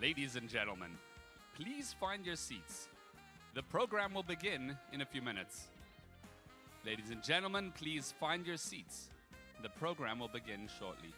Ladies and gentlemen, please find your seats. The program will begin in a few minutes. Ladies and gentlemen, please find your seats. The program will begin shortly.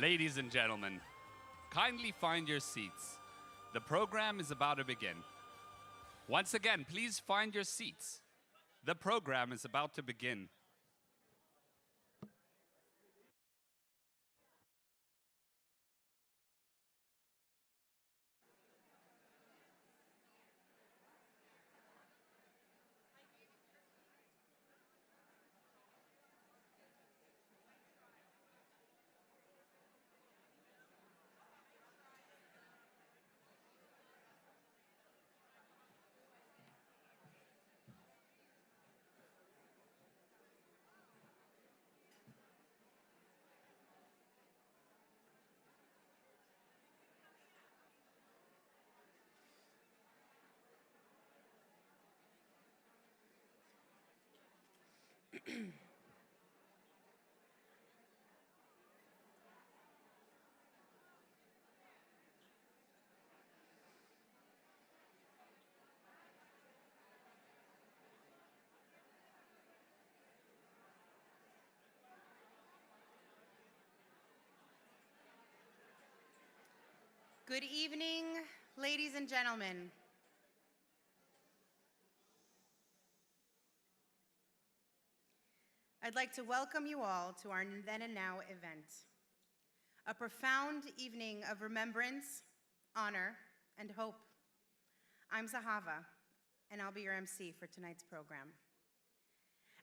Ladies and gentlemen, kindly find your seats. The program is about to begin. Once again, please find your seats. The program is about to begin. Good evening, ladies and gentlemen. I'd like to welcome you all to our Then and Now event, a profound evening of remembrance, honor, and hope. I'm Zahava, and I'll be your MC for tonight's program.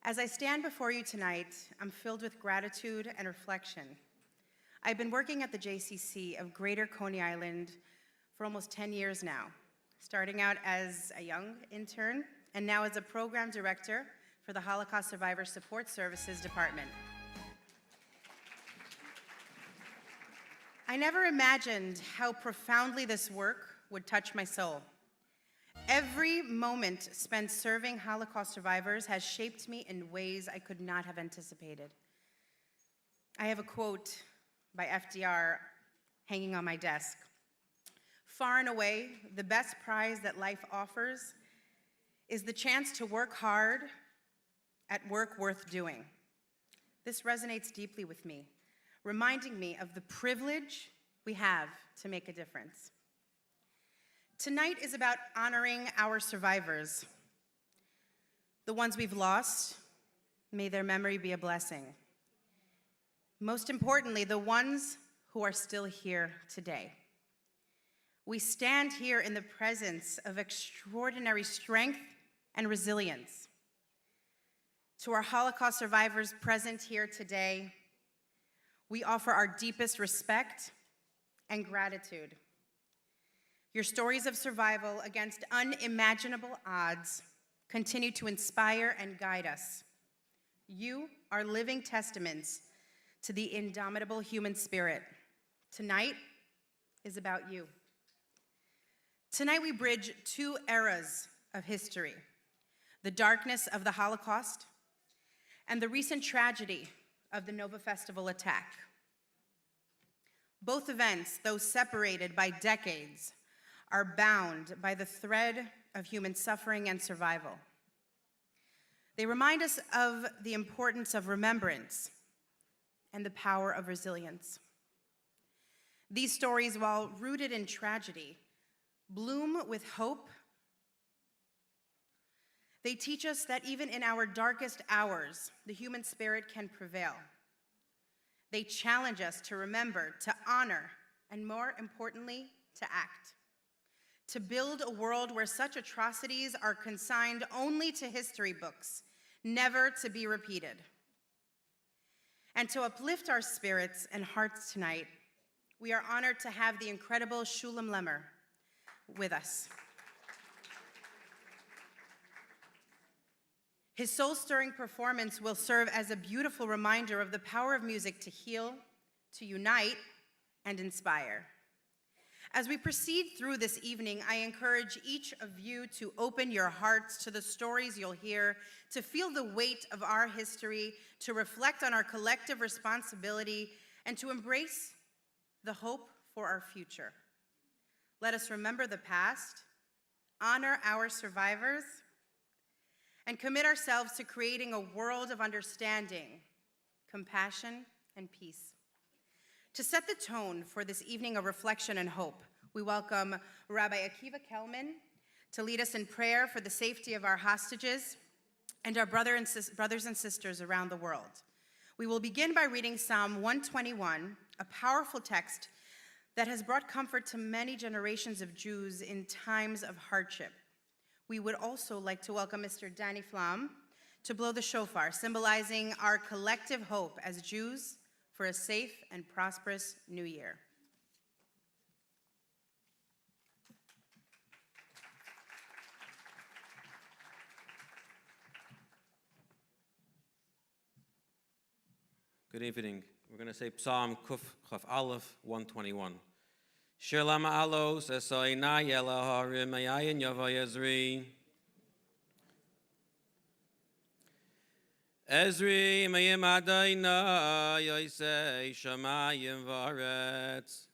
As I stand before you tonight, I'm filled with gratitude and reflection. I've been working at the JCC of Greater Coney Island for almost 10 years now, starting out as a young intern and now as a program director for the Holocaust Survivor Support Services Department. I never imagined how profoundly this work would touch my soul. Every moment spent serving Holocaust survivors has shaped me in ways I could not have anticipated. I have a quote by FDR hanging on my desk. Far and away, the best prize that life offers is the chance to work hard at work worth doing. This resonates deeply with me, reminding me of the privilege we have to make a difference. Tonight is about honoring our survivors. The ones we've lost, may their memory be a blessing. Most importantly, the ones who are still here today. We stand here in the presence of extraordinary strength and resilience. To our Holocaust survivors present here today, we offer our deepest respect and gratitude. Your stories of survival against unimaginable odds continue to inspire and guide us. You are living testaments to the indomitable human spirit. Tonight is about you. Tonight we bridge two eras of history, the darkness of the Holocaust and the recent tragedy of the Nova Festival attack. Both events, though separated by decades, are bound by the thread of human suffering and survival. They remind us of the importance of remembrance and the power of resilience. These stories, while rooted in tragedy, bloom with hope. They teach us that even in our darkest hours, the human spirit can prevail. They challenge us to remember, to honor, and more importantly, to act. To build a world where such atrocities are consigned only to history books, never to be repeated. And to uplift our spirits and hearts tonight, we are honored to have the incredible Shulam Lemmer with us. His soul-stirring performance will serve as a beautiful reminder of the power of music to heal, to unite, and inspire. As we proceed through this evening, I encourage each of you to open your hearts to the stories you'll hear, to feel the weight of our history, to reflect on our collective responsibility, and to embrace the hope for our future. Let us remember the past, honor our survivors, and commit ourselves to creating a world of understanding, compassion, and peace. To set the tone for this evening of reflection and hope, we welcome Rabbi Akiva Kelman to lead us in prayer for the safety of our hostages and our brothers and sisters around the world. We will begin by reading Psalm 121, a powerful text that has brought comfort to many generations of Jews in times of hardship. We would also like to welcome Mr. Danny Flam to blow the shofar, symbolizing our collective hope as Jews for a safe and prosperous new year. Good evening. We're going to say Psalm Kuf Chaf Aleph 121. Shir lama alos esoina yela harim ayayin yava Ezri. Ezri mayim adayna yoisei shamayim varetz.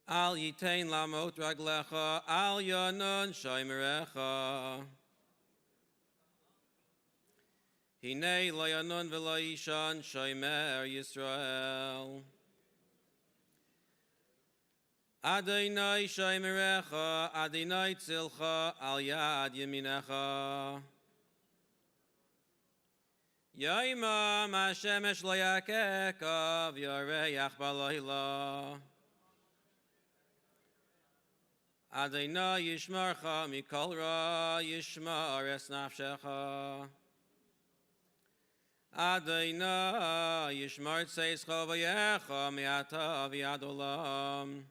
Al yitain lamot raglecha al yanon shaymerecha. Hinei lo yanon v'lo yishan shomer Yisrael. Adonai shomerecha, Adonai tzilcha al yad yeminecha. Yaimam hashemesh lo yakeka v'yareach b'layla. Adonai yishmarcha mikol ra yishmar es nafshecha. Adonai yishmar tzeischa v'yecha mi'ata v'yad olam.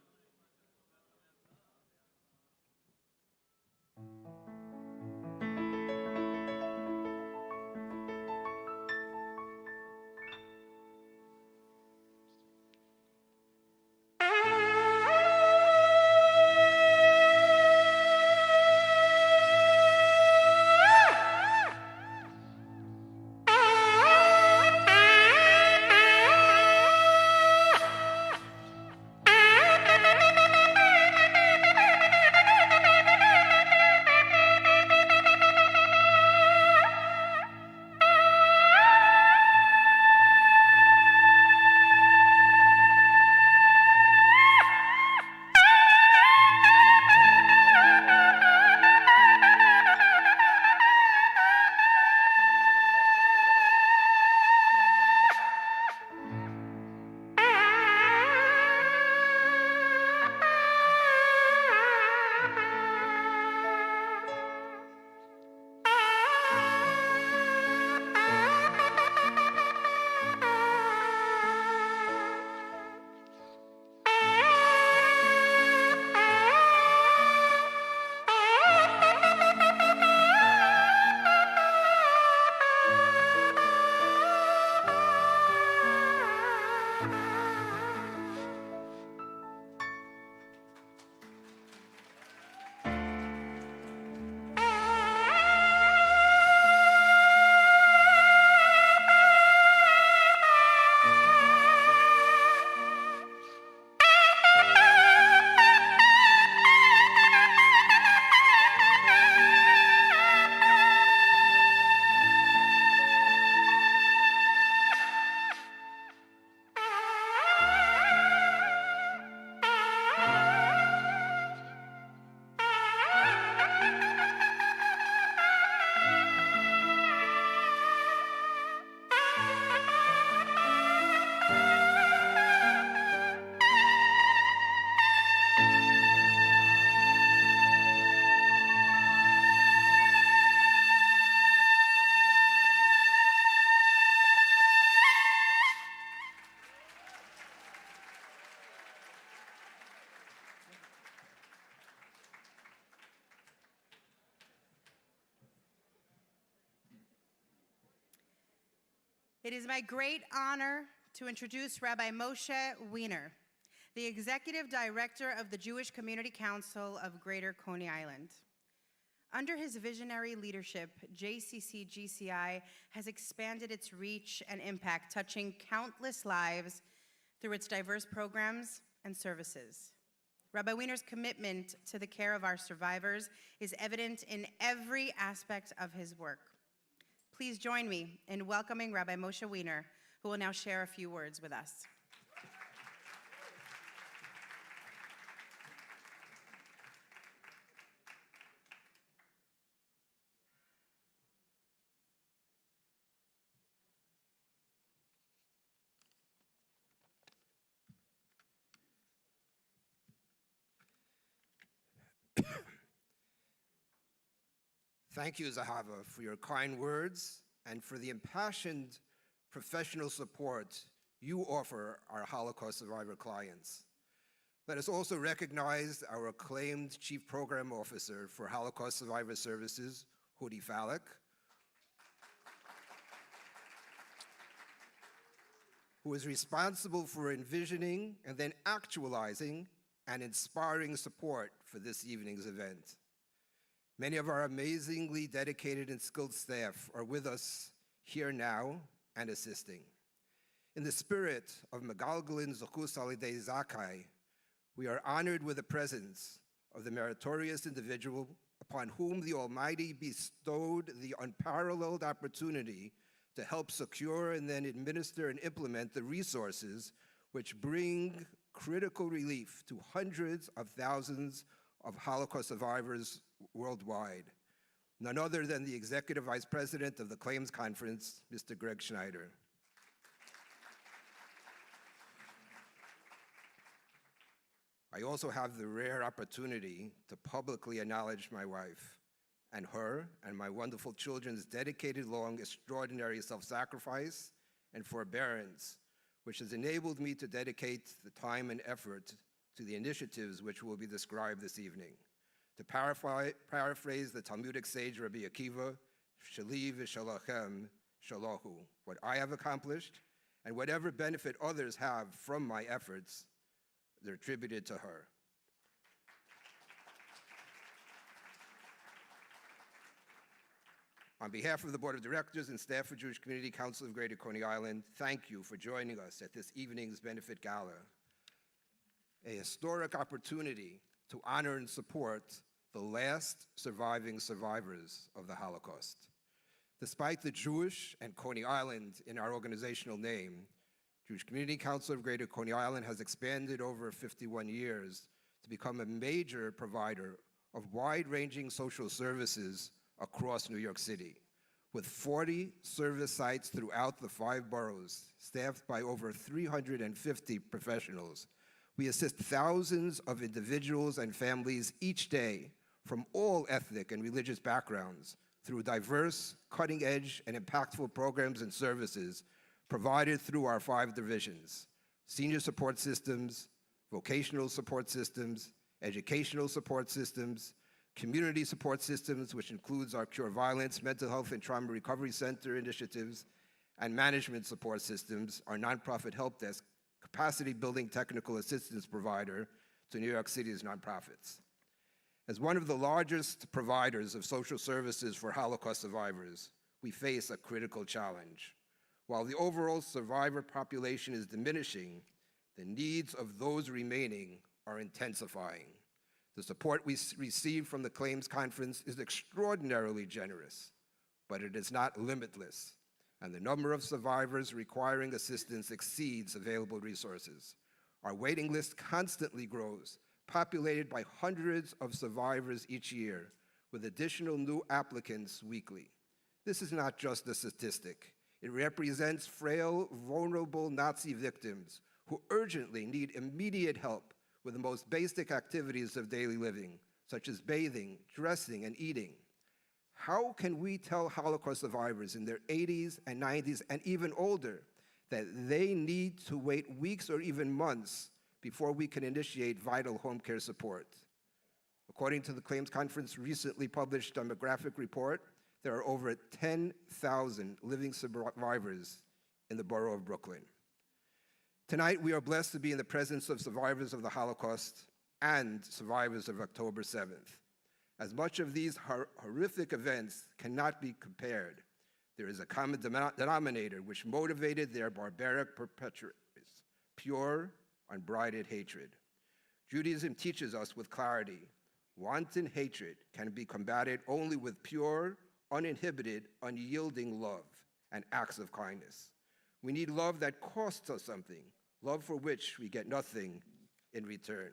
It is my great honor to introduce Rabbi Moshe Weiner, the Executive Director of the Jewish Community Council of Greater Coney Island. Under his visionary leadership, JCC-GCI has expanded its reach and impact, touching countless lives through its diverse programs and services. Rabbi Weiner's commitment to the care of our survivors is evident in every aspect of his work. Please join me in welcoming Rabbi Moshe Weiner, who will now share a few words with us. Thank you, Zahava, for your kind words and for the impassioned professional support you offer our Holocaust survivor clients. Let us also recognize our acclaimed Chief Program Officer for Holocaust Survivor Services, Hudi Falek, who is responsible for envisioning and then actualizing and inspiring support for this evening's event. Many of our amazingly dedicated and skilled staff are with us here now and assisting. In the spirit of Megalgalin Zochus Alidei Zakai, we are honored with the presence of the meritorious individual upon whom the Almighty bestowed the unparalleled opportunity to help secure and then administer and implement the resources which bring critical relief to hundreds of thousands of Holocaust survivors worldwide. None other than the Executive Vice President of the Claims Conference, Mr. Greg Schneider. I also have the rare opportunity to publicly acknowledge my wife and her and my wonderful children's dedicated, long, extraordinary self-sacrifice and forbearance, which has enabled me to dedicate the time and effort to the initiatives which will be described this evening. To paraphrase the Talmudic sage Rabbi Akiva, Shali v'shalachem shalahu, what I have accomplished and whatever benefit others have from my efforts, they're attributed to her. On behalf of the Board of Directors and staff of Jewish Community Council of Greater Coney Island, thank you for joining us at this evening's benefit gala, a historic opportunity to honor and support the last surviving survivors of the Holocaust. Despite the Jewish and Coney Island in our organizational name, Jewish Community Council of Greater Coney Island has expanded over 51 years to become a major provider of wide-ranging social services across New York City, with 40 service sites throughout the 5 boroughs, staffed by over 350 professionals. We assist thousands of individuals and families each day from all ethnic and religious backgrounds through diverse, cutting-edge, and impactful programs and services provided through our 5 divisions: senior support systems, vocational support systems, educational support systems, community support systems, which includes our Cure Violence, Mental Health and Trauma Recovery Center initiatives, and management support systems, our nonprofit help desk, capacity building technical assistance provider to New York City's nonprofits. As one of the largest providers of social services for Holocaust survivors, we face a critical challenge. While the overall survivor population is diminishing, the needs of those remaining are intensifying. The support we receive from the Claims Conference is extraordinarily generous, but it is not limitless, and the number of survivors requiring assistance exceeds available resources. Our waiting list constantly grows, populated by hundreds of survivors each year, with additional new applicants weekly. This is not just a statistic. It represents frail, vulnerable Nazi victims who urgently need immediate help with the most basic activities of daily living, such as bathing, dressing, and eating. How can we tell Holocaust survivors in their 80s and 90s and even older that they need to wait weeks or even months before we can initiate vital home care support? According to the Claims Conference recently published demographic report, there are over 10,000 living survivors in the borough of Brooklyn. Tonight, we are blessed to be in the presence of survivors of the Holocaust and survivors of October 7th. As much of these horrific events cannot be compared, there is a common denominator which motivated their barbaric perpetrators: pure, unbridled hatred. Judaism teaches us with clarity, wanton hatred can be combated only with pure, uninhibited, unyielding love and acts of kindness. We need love that costs us something, love for which we get nothing in return.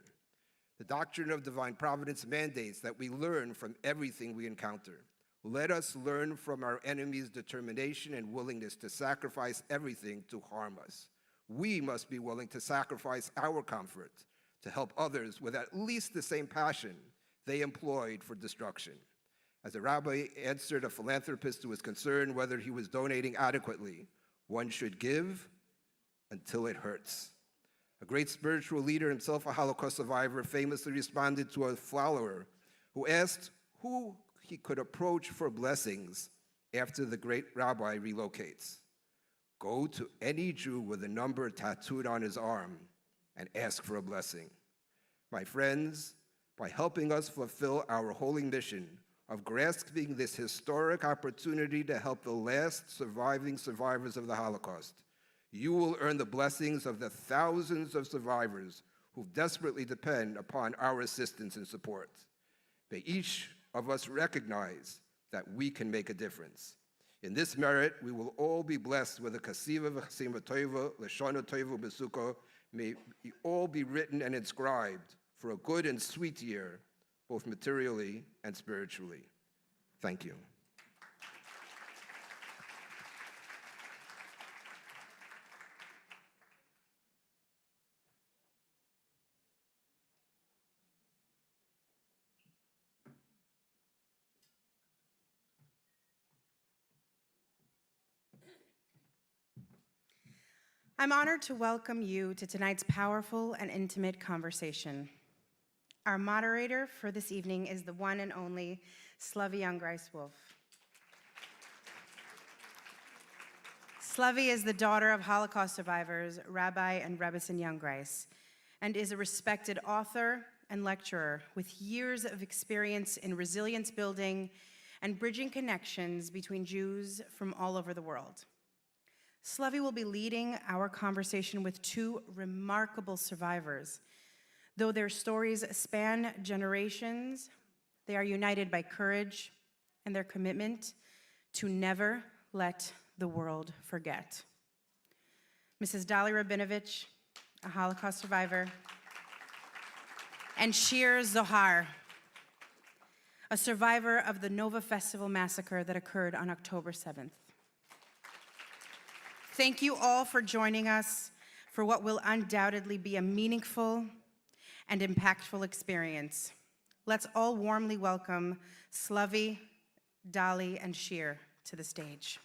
The doctrine of divine providence mandates that we learn from everything we encounter. Let us learn from our enemies' determination and willingness to sacrifice everything to harm us. We must be willing to sacrifice our comfort to help others with at least the same passion they employed for destruction. As a rabbi answered a philanthropist who was concerned whether he was donating adequately, one should give until it hurts. A great spiritual leader, himself a Holocaust survivor, famously responded to a follower who asked who he could approach for blessings after the great rabbi relocates. Go to any Jew with a number tattooed on his arm and ask for a blessing. My friends, by helping us fulfill our holy mission of grasping this historic opportunity to help the last surviving survivors of the Holocaust, you will earn the blessings of the thousands of survivors who desperately depend upon our assistance and support. May each of us recognize that we can make a difference. In this merit, we will all be blessed with a kasiva v'chasima toiva, leshona toiva besuko. May we all be written and inscribed for a good and sweet year, both materially and spiritually. Thank you. I'm honored to welcome you to tonight's powerful and intimate conversation. Our moderator for this evening is the one and only Slavy Youngreis-Wolf. Slavy is the daughter of Holocaust survivors, Rabbi and Rebbetzin Youngreis, and is a respected author and lecturer with years of experience in resilience building and bridging connections between Jews from all over the world. Slavy will be leading our conversation with two remarkable survivors. Though their stories span generations, they are united by courage and their commitment to never let the world forget. Mrs. Dali Rabinovich, a Holocaust survivor, and Shir Zohar, a survivor of the Nova Festival massacre that occurred on October 7th. Thank you all for joining us for what will undoubtedly be a meaningful and impactful experience. Let's all warmly welcome Slavy, Dali, and Shir to the stage.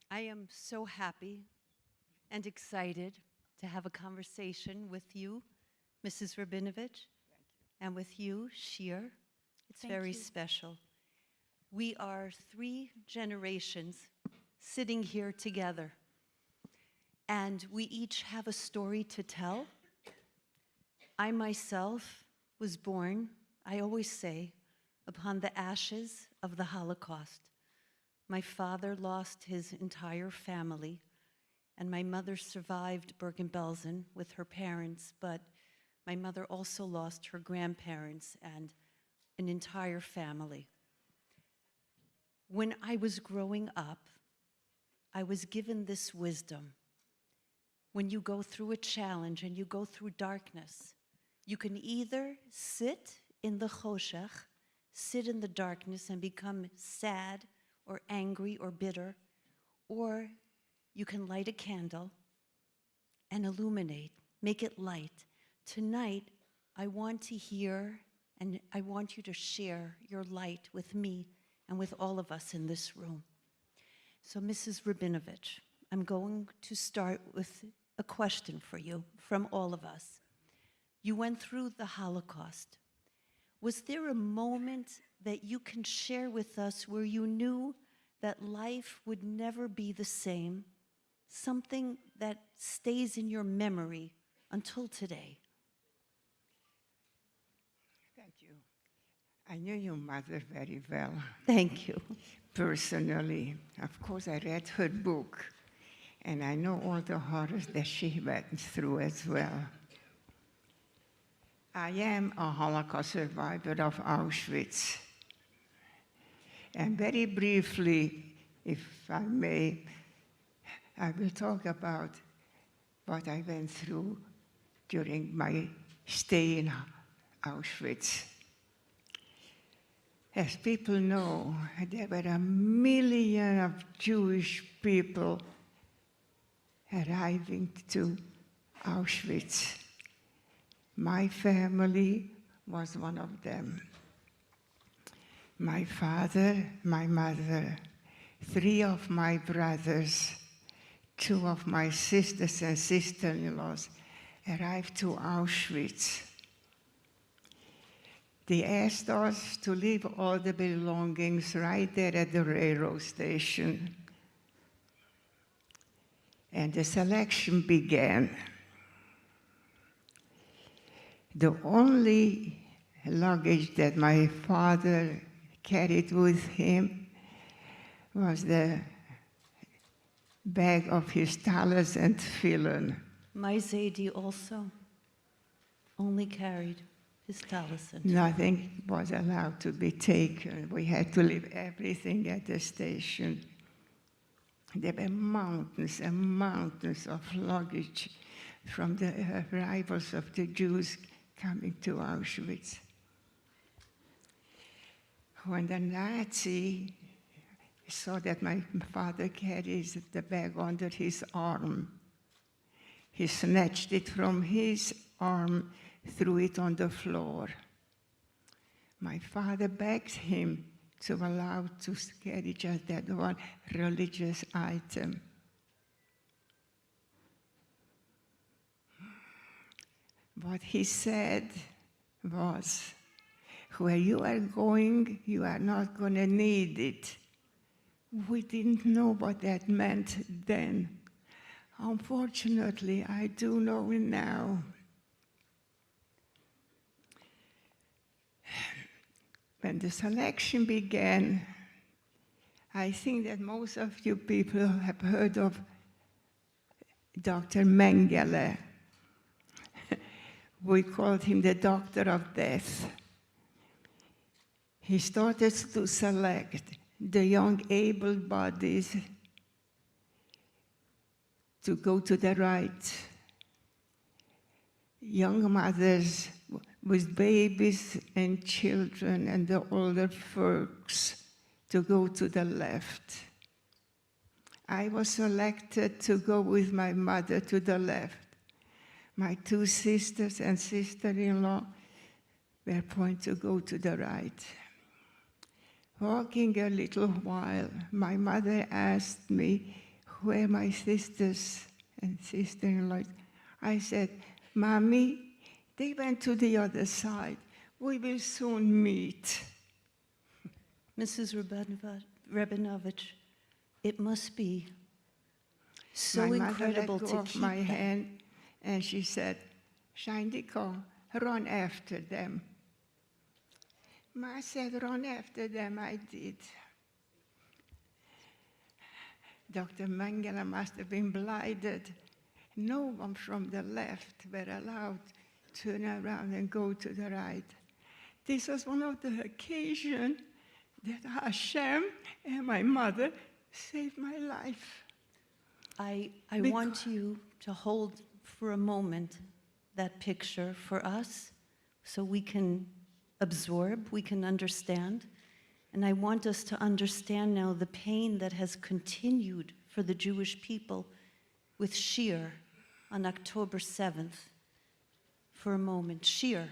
I am so happy and excited to have a conversation with you, Mrs. Rabinovich, and with you, Shir. It's very special. We are 3 generations sitting here together, and we each have a story to tell. I myself was born, I always say, upon the ashes of the Holocaust. My father lost his entire family, and my mother survived Bergen-Belsen with her parents, but my mother also lost her grandparents and an entire family. When I was growing up, I was given this wisdom. When you go through a challenge and you go through darkness, you can either sit in the choshech, sit in the darkness and become sad or angry or bitter, or you can light a candle and illuminate, make it light. Tonight, I want to hear and I want you to share your light with me and with all of us in this room. So, Mrs. Rabinovich, I'm going to start with a question for you from all of us. You went through the Holocaust. Was there a moment that you can share with us where you knew that life would never be the same? Something that stays in your memory until today? Thank you. I knew your mother very well, Thank you. personally. Of course, I read her book, and I know all the horrors that she went through as well. I am a Holocaust survivor of Auschwitz. And very briefly, if I may, I will talk about what I went through during my stay in Auschwitz. As people know, there were 1 million of Jewish people arriving to Auschwitz. My family was one of them. My father, my mother, 3 of my brothers, 2 of my sisters and sister-in-laws arrived to Auschwitz. They asked us to leave all the belongings right there at the railroad station. And the selection began. The only luggage that my father carried with him was the bag of his talents and tefillin. My Zaidi also only carried his talent. Nothing was allowed to be taken. We had to leave everything at the station. There were mountains and mountains of luggage from the arrivals of the Jews coming to Auschwitz. When the Nazi saw that my father carries the bag under his arm, he snatched it from his arm, threw it on the floor. My father begged him to allow to carry just that one religious item. What he said was, where you are going, you are not going to need it. We didn't know what that meant then. Unfortunately, I do know it now. When the selection began, I think that most of you people have heard of Dr. Mengele. We called him the doctor of death. He started to select the young able bodies to go to the right. Young mothers with babies and children and the older folks to go to the left. I was selected to go with my mother to the left. My 2 sisters and sister-in-law were pointed to go to the right. Walking a little while, my mother asked me where my sisters and sister-in-law. I said, Mommy, they went to the other side. We will soon meet. Mrs. Rabinovich, it must be so my incredible mother let to go of keep my that. hand, and she said, Shaindiko, run after them. Ma said, run after them. I did. Dr. Mengele must have been blinded. No one from the left were allowed to turn around and go to the right. This was one of the occasions that Hashem and my mother saved my life. I want you to hold for a moment that picture for us so we can absorb, we can understand. And I want us to understand now the pain that has continued for the Jewish people with Shir on October 7th. For a moment, Shir,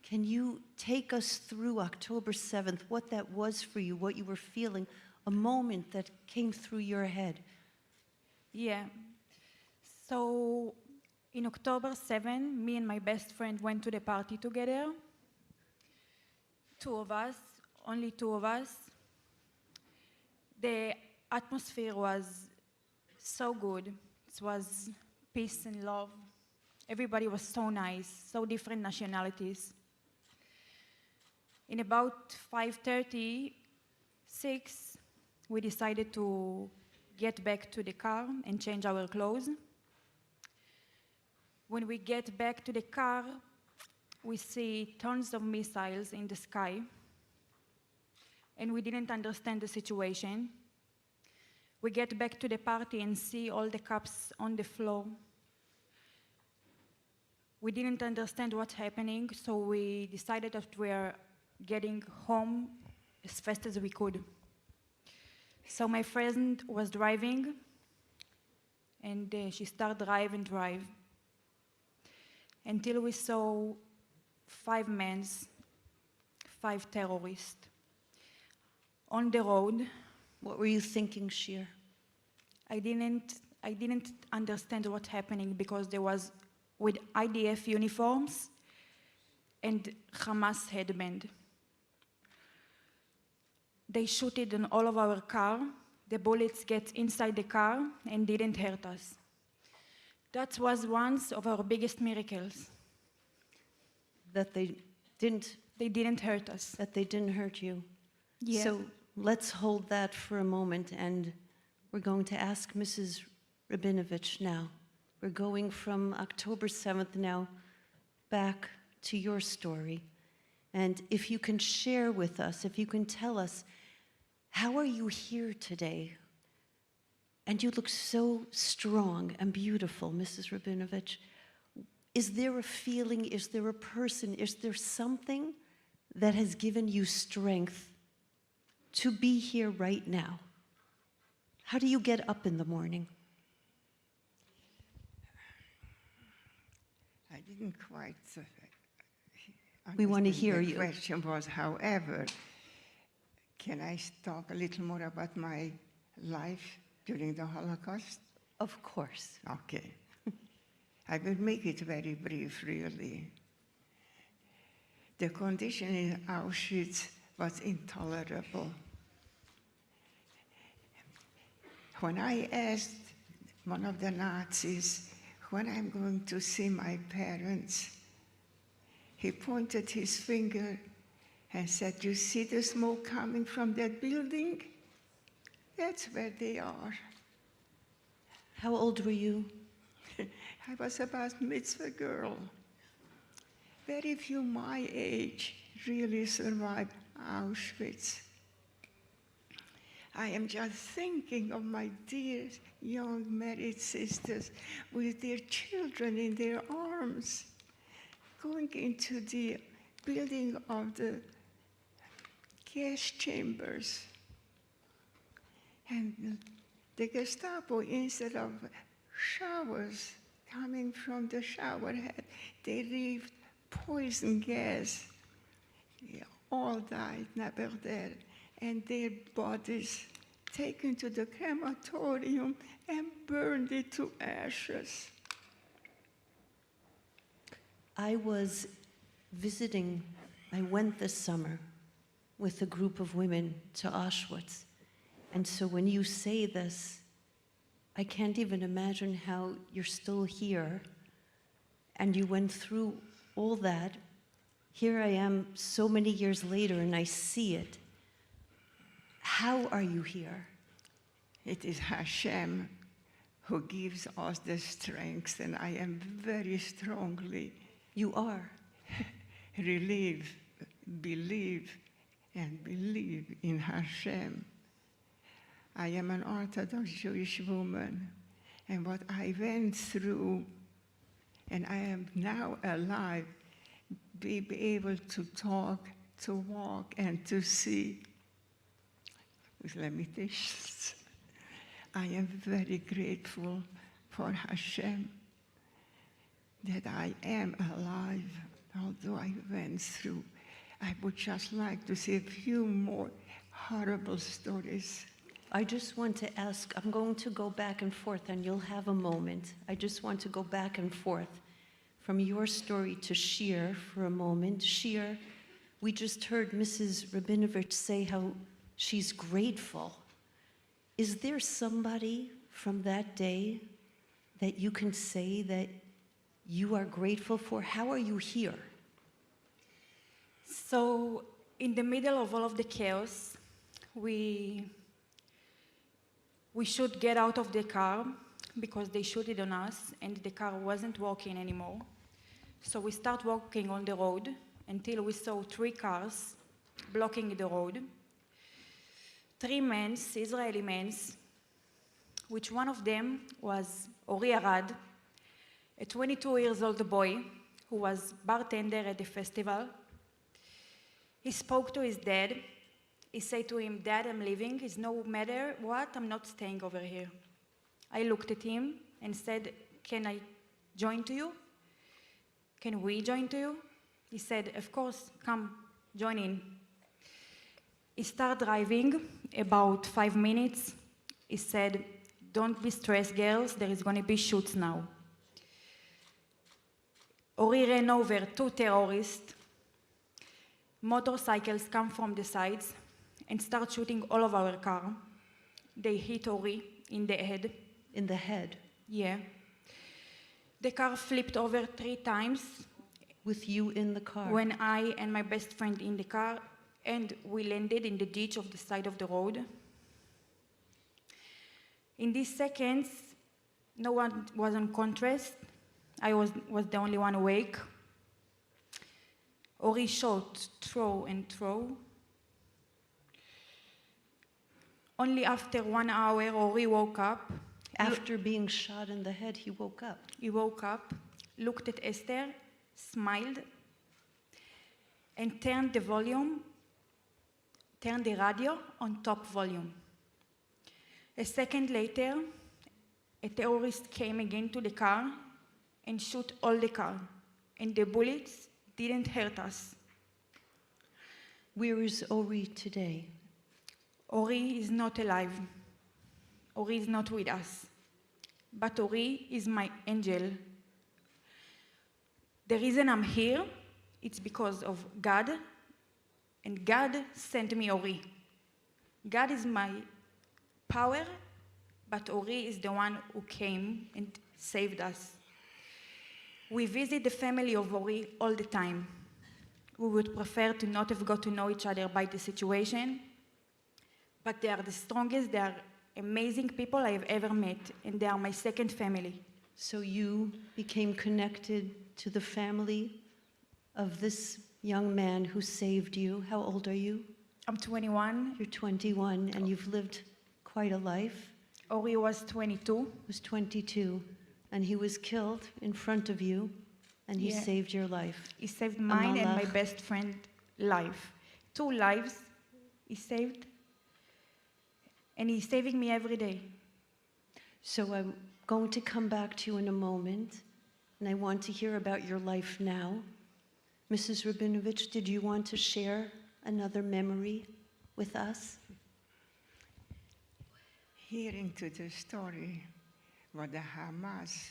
can you take us through October 7th, what that was for you, what you were feeling, a moment that came through your head? Yeah. So In October 7, me and my best friend went to the party together. Two of us, only two of us. The atmosphere was so good. It was peace and love. Everybody was so nice, so different nationalities. In about 5:30, 6, we decided to get back to the car and change our clothes. When we get back to the car, we see tons of missiles in the sky, and we didn't understand the situation. We get back to the party and see all the cups on the floor. We didn't understand what's happening, so we decided that we are getting home as fast as we could. So my friend was driving, and she started drive and drive until we saw 5 men, 5 terrorists on the road. What were you thinking, Shir? I didn't understand what's happening because there was with IDF uniforms and Hamas headband. They shot it on all of our car. The bullets get inside the car and didn't hurt us. That was one of our biggest miracles. That they didn't hurt us. That they didn't hurt you. Yeah. So let's hold that for a moment, and we're going to ask Mrs. Rabinovich now. We're going from October 7th now back to your story. And if you can share with us, if you can tell us, how are you here today? And you look so strong and beautiful, Mrs. Rabinovich. Is there a feeling, is there a person, is there something that has given you strength to be here right now? How do you get up in the morning? I didn't quite We want to understand. hear The you. question was, however, can I talk a little more about my life during the Holocaust? Of course. Okay. I will make it very brief, really. The condition in Auschwitz was intolerable. When I asked one of the Nazis when I'm going to see my parents, he pointed his finger and said, "You see the smoke coming from that building? That's where they are." How old were you? I was about mitzvah girl. Very few my age really survived Auschwitz. I am just thinking of my dear young married sisters with their children in their arms, going into the building of the gas chambers. And the Gestapo, instead of showers coming from the shower head, they breathed poison gas. They all died, never there. And their bodies taken to the crematorium and burned it to ashes. I was visiting, I went this summer with a group of women to Auschwitz. And so when you say this, I can't even imagine how you're still here and you went through all that. Here I am so many years later and I see it. How are you here? It is Hashem who gives us the strength, and I am very strongly You are. believe in Hashem. I am an Orthodox Jewish woman, and what I went through, and I am now alive, be able to talk, to walk, and to see with limitations. I am very grateful for Hashem that I am alive, although I went through. I would just like to say a few more horrible stories. I just want to ask, I'm going to go back and forth, and you'll have a moment. I just want to go back and forth from your story to Shir for a moment. Shir, we just heard Mrs. Rabinovich say how she's grateful. Is there somebody from that day that you can say that you are grateful for? How are you here? So, in the middle of all of the chaos, we should get out of the car because they shot it on us and the car wasn't working anymore. So we start walking on the road until we saw 3 cars blocking the road. 3 men, Israeli men, which one of them was Ori Arad, a 22-year-old boy who was bartender at the festival. He spoke to his dad. He said to him, "Dad, I'm leaving. It's no matter what, I'm not staying over here." I looked at him and said, "Can I join to you? Can we join to you?" He said, "Of course, come, join in." He started driving about 5 minutes. He said, "Don't be stressed, girls, there is going to be shoots now." Ori ran over 2 terrorists. Motorcycles come from the sides and start shooting all of our car. They hit Ori in the head. In the head? Yeah. The car flipped over 3 times. With you in the car? When I and my best friend in the car, and we landed in the ditch of the side of the road. In these seconds, no one was on contrast. I was the only one awake. Ori shot, throw and throw. Only after 1 hour, Ori woke up. After being shot in the head, he woke up. He woke up, looked at Esther, smiled, and turned the radio on top volume. A second later, a terrorist came again to the car and shot all the car, and the bullets didn't hurt us. Where is Ori today? Ori is not alive. Ori is not with us. But Ori is my angel. The reason I'm here, it's because of God, and God sent me Ori. God is my power, but Ori is the one who came and saved us. We visit the family of Ori all the time. We would prefer to not have got to know each other by the situation, but they are the strongest, they are amazing people I have ever met, and they are my second family. So you became connected to the family of this young man who saved you. How old are you? I'm 21. You're 21, and you've lived quite a life. Ori was 22. He was 22, and he was killed in front of you, and he saved your life. He saved mine and my best friend's life. 2 lives he saved, and he's saving me every day. So I'm going to come back to you in a moment, and I want to hear about your life now. Mrs. Rabinovich, did you want to share another memory with us? Hearing to the story what the Hamas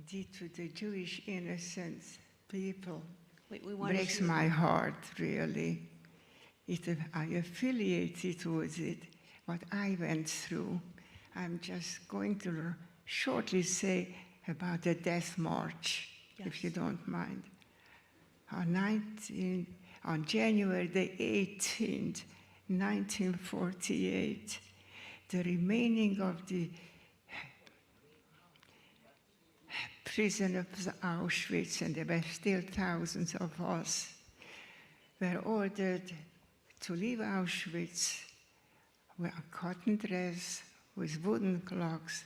did to the Jewish innocent people breaks my heart, really. I affiliated with it, what I went through. I'm just going to shortly say about the death march, if you don't mind. On January the 18th, 1948, the remaining of the prisoners of Auschwitz, and there were still thousands of us, were ordered to leave Auschwitz with a cotton dress, with wooden clocks,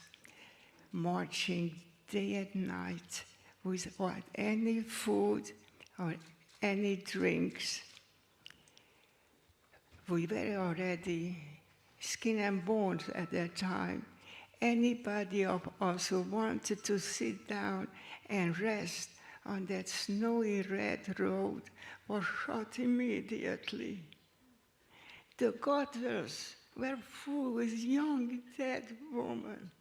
marching day and night without any food or any drinks. We were already skin and bones at that time. Anybody of us who wanted to sit down and rest on that snowy red road was shot immediately. The gutters were full with young dead women.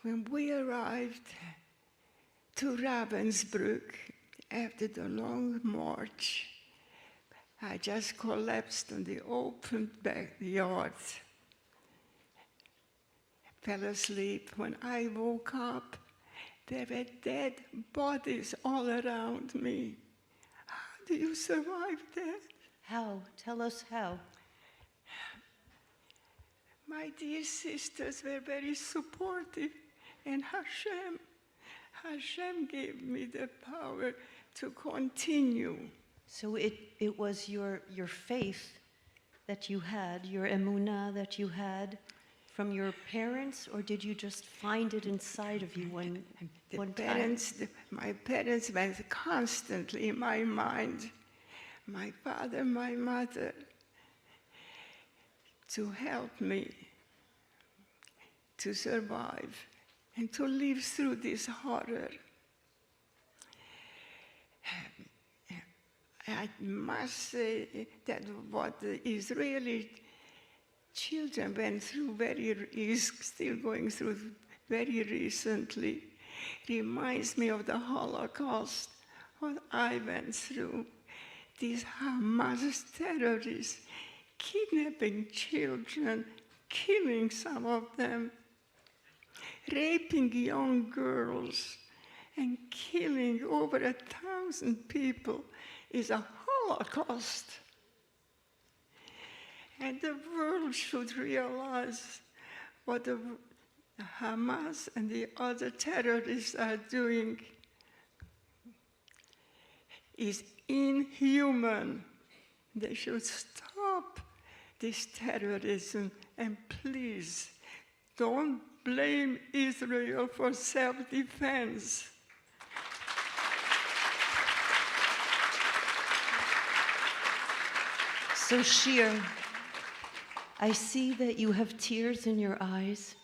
When we arrived to Ravensbrück after the long march, I just collapsed on the open backyard. Fell asleep. When I woke up, there were dead bodies all around me. How do you survive that? How? Tell us how. My dear sisters were very supportive, and Hashem gave me the power to continue. So it was your faith that you had, your emunah that you had from your parents, or did you just find it inside of you one time? My parents were constantly in my mind. My father, my mother, to help me to survive and to live through this horror. I must say that what the Israeli children went through is still going through very recently reminds me of the Holocaust, what I went through. These Hamas terrorists kidnapping children, killing some of them, raping young girls, and killing over 1,000 people is a Holocaust. And the world should realize what the Hamas and the other terrorists are doing is inhuman. They should stop this terrorism, and please don't blame Israel for self-defense. So Shir, I see that you have tears in your eyes.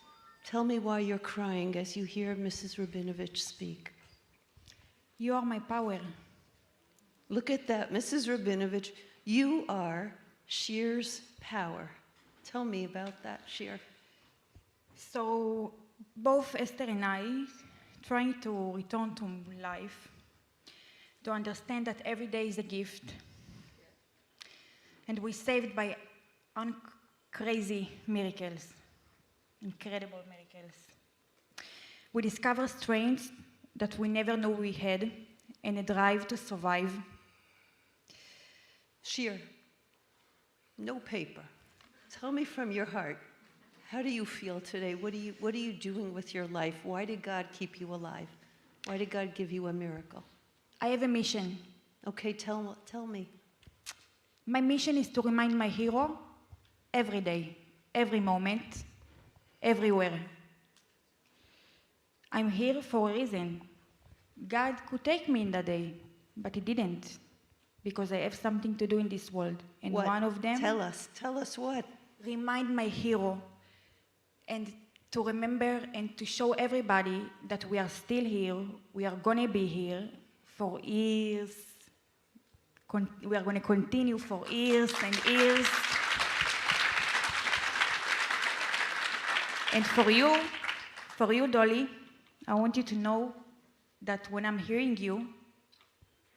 Tell me why you're crying as you hear Mrs. Rabinovich speak. You are my power. Look at that, Mrs. Rabinovich. You are Shir's power. Tell me about that, Shir. So both Esther and I trying to return to life, to understand that every day is a gift. And we're saved by crazy miracles, incredible miracles. We discover strengths that we never knew we had, and a drive to survive. Shir, no paper. Tell me from your heart, how do you feel today? What are you doing with your life? Why did God keep you alive? Why did God give you a miracle? I have a mission. Okay, tell me. My mission is to remind my hero every day, every moment, everywhere. I'm here for a reason. God could take me in that day, but He didn't, because I have something to do in this world. And What? one of them, Tell us what? remind my hero and to remember and to show everybody that we are still here, we are gonna be here for years. We are going to continue for years and years. And for you, Dolly, I want you to know that when I'm hearing you,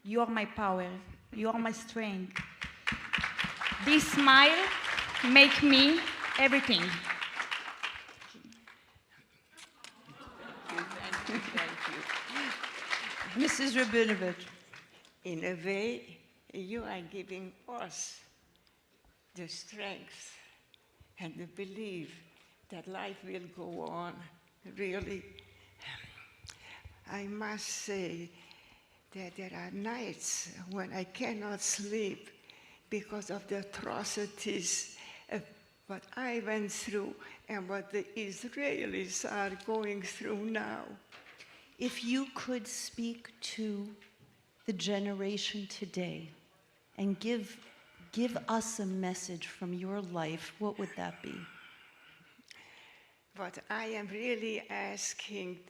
you are my power, you are my strength. This smile makes me everything. Thank you. Mrs. Rabinovich. In a way, you are giving us the strength and the belief that life will go on. Really, I must say that there are nights when I cannot sleep because of the atrocities of what I went through and what the Israelis are going through now. If you could speak to the generation today and give us a message from your life, what would that be? But I am really asking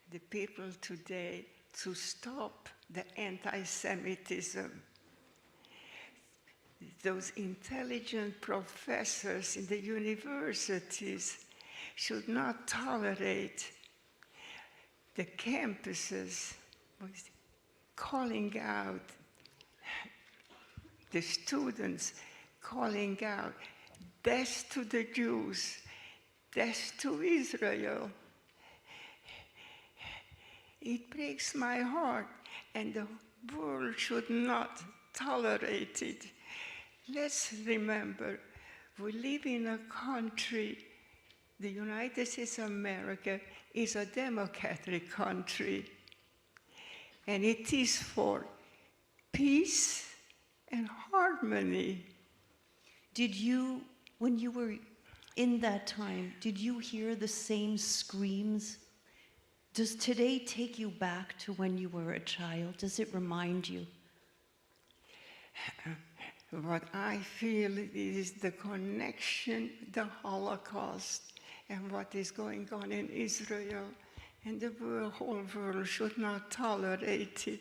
the people today to stop the anti-Semitism, those intelligent professors in the universities should not tolerate the campuses calling out, the students calling out, death to the Jews, death to Israel. It breaks my heart, and the world should not tolerate it. Let's remember, we live in a country, the United States of America is a democratic country, and it is for peace and harmony. Did you, when you were in that time, did you hear the same screams? Does today take you back to when you were a child? Does it remind you? What I feel is the connection, the Holocaust, and what is going on in Israel, and the whole world should not tolerate it.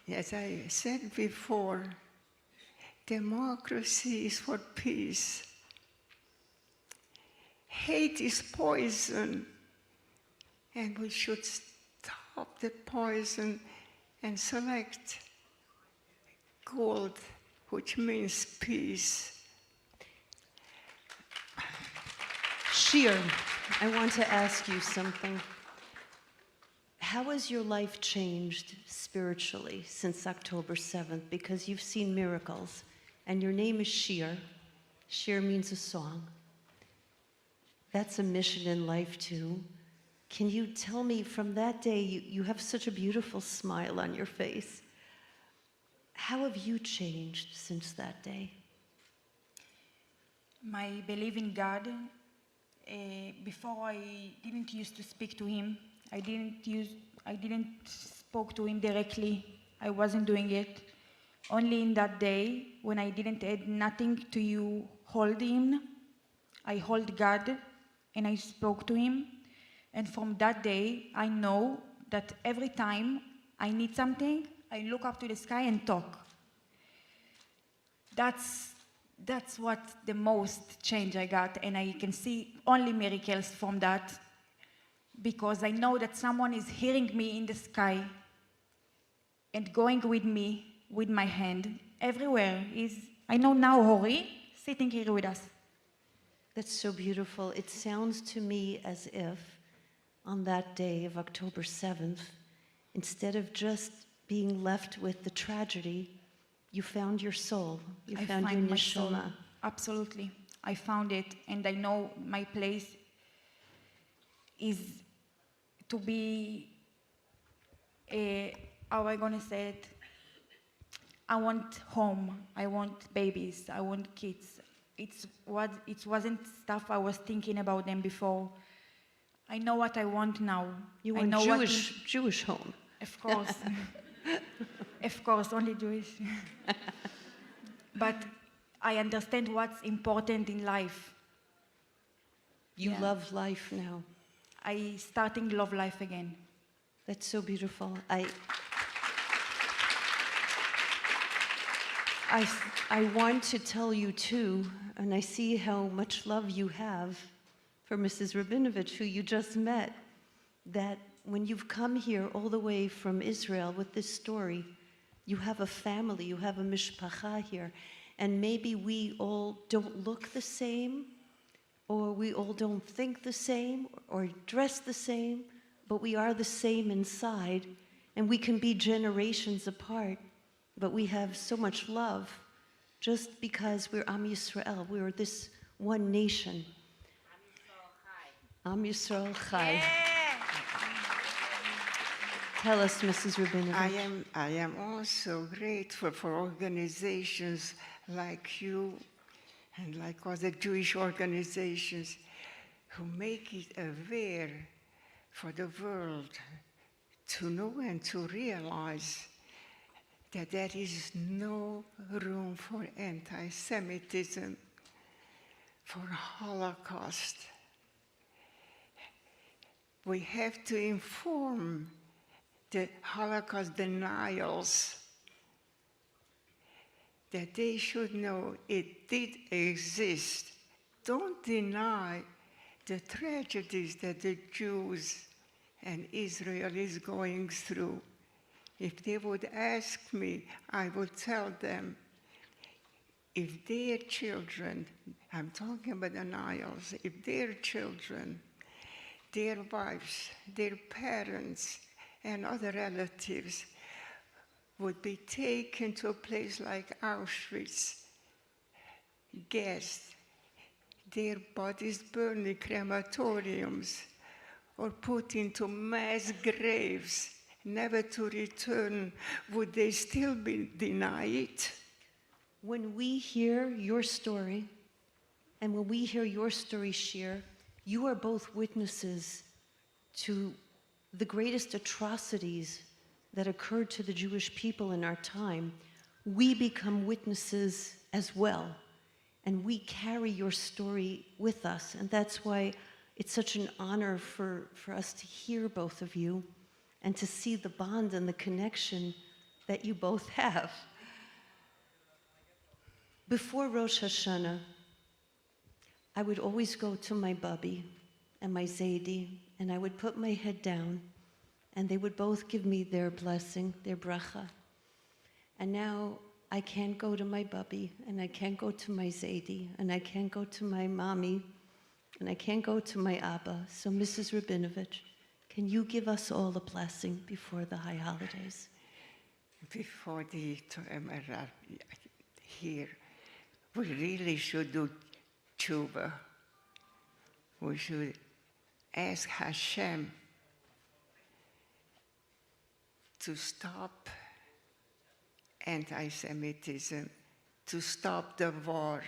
As I said before, democracy is for peace. Hate is poison, and we should stop the poison and select gold, which means peace. Shir, I want to ask you something. How has your life changed spiritually since October 7th? Because you've seen miracles, and your name is Shir. Shir means a song. That's a mission in life too. Can you tell me, from that day, you have such a beautiful smile on your face. How have you changed since that day? My belief in God, before I didn't used to speak to him. I didn't spoke to him directly. I wasn't doing it. Only in that day, when I didn't add nothing to you hold him, I hold God and I spoke to him. And from that day, I know that every time I need something, I look up to the sky and talk. That's what the most change I got, and I can see only miracles from that, because I know that someone is hearing me in the sky and going with me, with my hand, everywhere. I know now Hori sitting here with us. That's so beautiful. It sounds to me as if on that day of October 7th, instead of just being left with the tragedy, you found your soul. You found your my soul. neshama. Absolutely. I found it, and I know my place is to be, how am I going to say it? I want home. I want babies. I want kids. It wasn't stuff I was thinking about them before. I know what I want now. You I want know Jewish home. Of course. Of course, only Jewish. But I understand what's important in life. You Yeah. love life now. I starting love life again. That's so beautiful. I want to tell you too, and I see how much love you have for Mrs. Rabinovich, who you just met, that when you've come here all the way from Israel with this story, you have a family, you have a mishpacha here, and maybe we all don't look the same, or we all don't think the same, or dress the same, but we are the same inside, and we can be generations apart, but we have so much love just because we're Am Yisrael, we're this one nation. Am Yisrael Chai. Tell us, Mrs. Rabinovich. I am also grateful for organizations like you and like other Jewish organizations who make it aware for the world to know and to realize that there is no room for anti-Semitism, for Holocaust. We have to inform the Holocaust denials that they should know it did exist. Don't deny the tragedies that the Jews and Israel is going through. If they would ask me, I would tell them, if their children, I'm talking about the Niles, if their children, their wives, their parents, and other relatives would be taken to a place like Auschwitz, gassed, their bodies burned in crematoriums, or put into mass graves, never to return, would they still be denied? When we hear your story, and when we hear your story, Shir, you are both witnesses to the greatest atrocities that occurred to the Jewish people in our time. We become witnesses as well, and we carry your story with us, and that's why it's such an honor for us to hear both of you and to see the bond and the connection that you both have. Before Rosh Hashanah, I would always go to my bubby and my Zaidi, and I would put my head down, and they would both give me their blessing, their bracha. And now I can't go to my bubby, and I can't go to my Zaidi, and I can't go to my mommy, and I can't go to my Abba. So Mrs. Rabinovich, can you give us all a blessing before the high holidays? Before the here, we really should do tshuva. We should ask Hashem to stop anti-Semitism, to stop the war.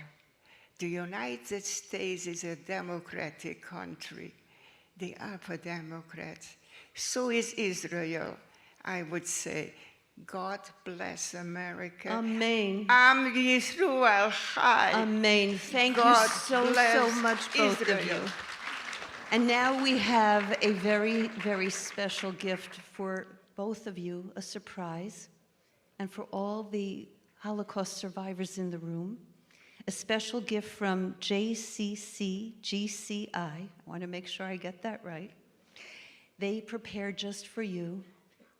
The United States is a democratic country. They are for Democrats. So is Israel. I would say, God bless America. Amen. Am Yisrael Chai. Amen. Thank God you so bless much, both Israel. of you. And now we have a very, very special gift for both of you, a surprise, and for all the Holocaust survivors in the room, a special gift from JCC GCI. I want to make sure I get that right. They prepared just for you.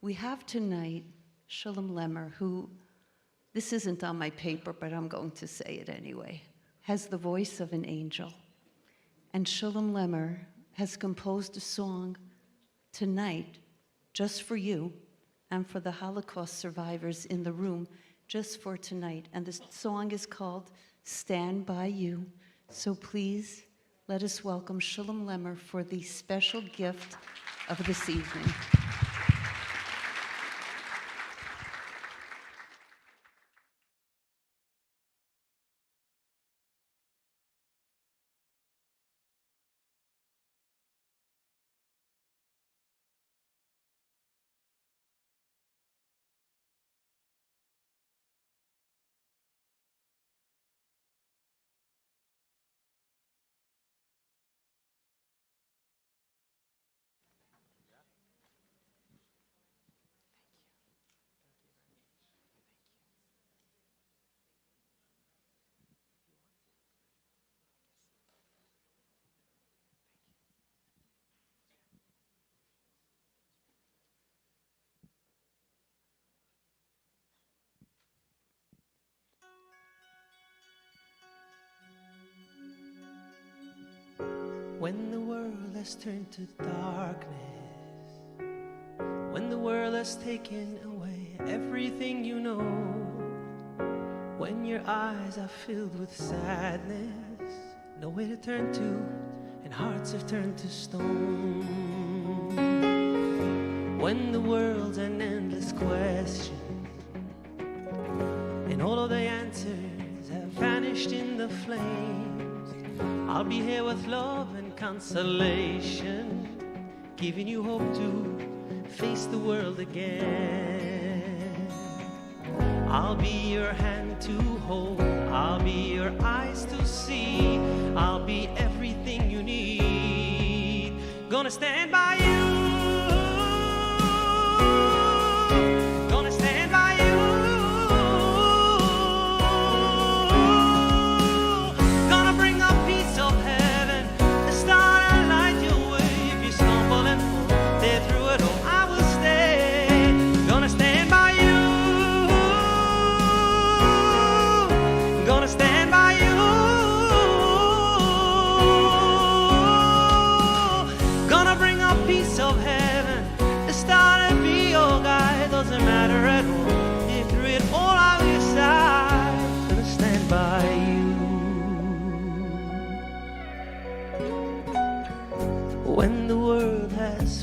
We have tonight Shalom Lemmer, who, this isn't on my paper, but I'm going to say it anyway, has the voice of an angel. And Shalom Lemmer has composed a song tonight just for you and for the Holocaust survivors in the room, just for tonight. And the song is called Stand By You. So please let us welcome Shalom Lemmer for the special gift of this evening. When the world has turned to darkness, when the world has taken away everything you know, when your eyes are filled with sadness, nowhere to turn to, and hearts have turned to stone. When the world's an endless question, and all of the answers have vanished in the flames, I'll be here with love and consolation, giving you hope to face the world again. I'll be your hand to hold, I'll be your eyes to see, I'll be everything you need. Gonna stand by you. Gonna stand by you.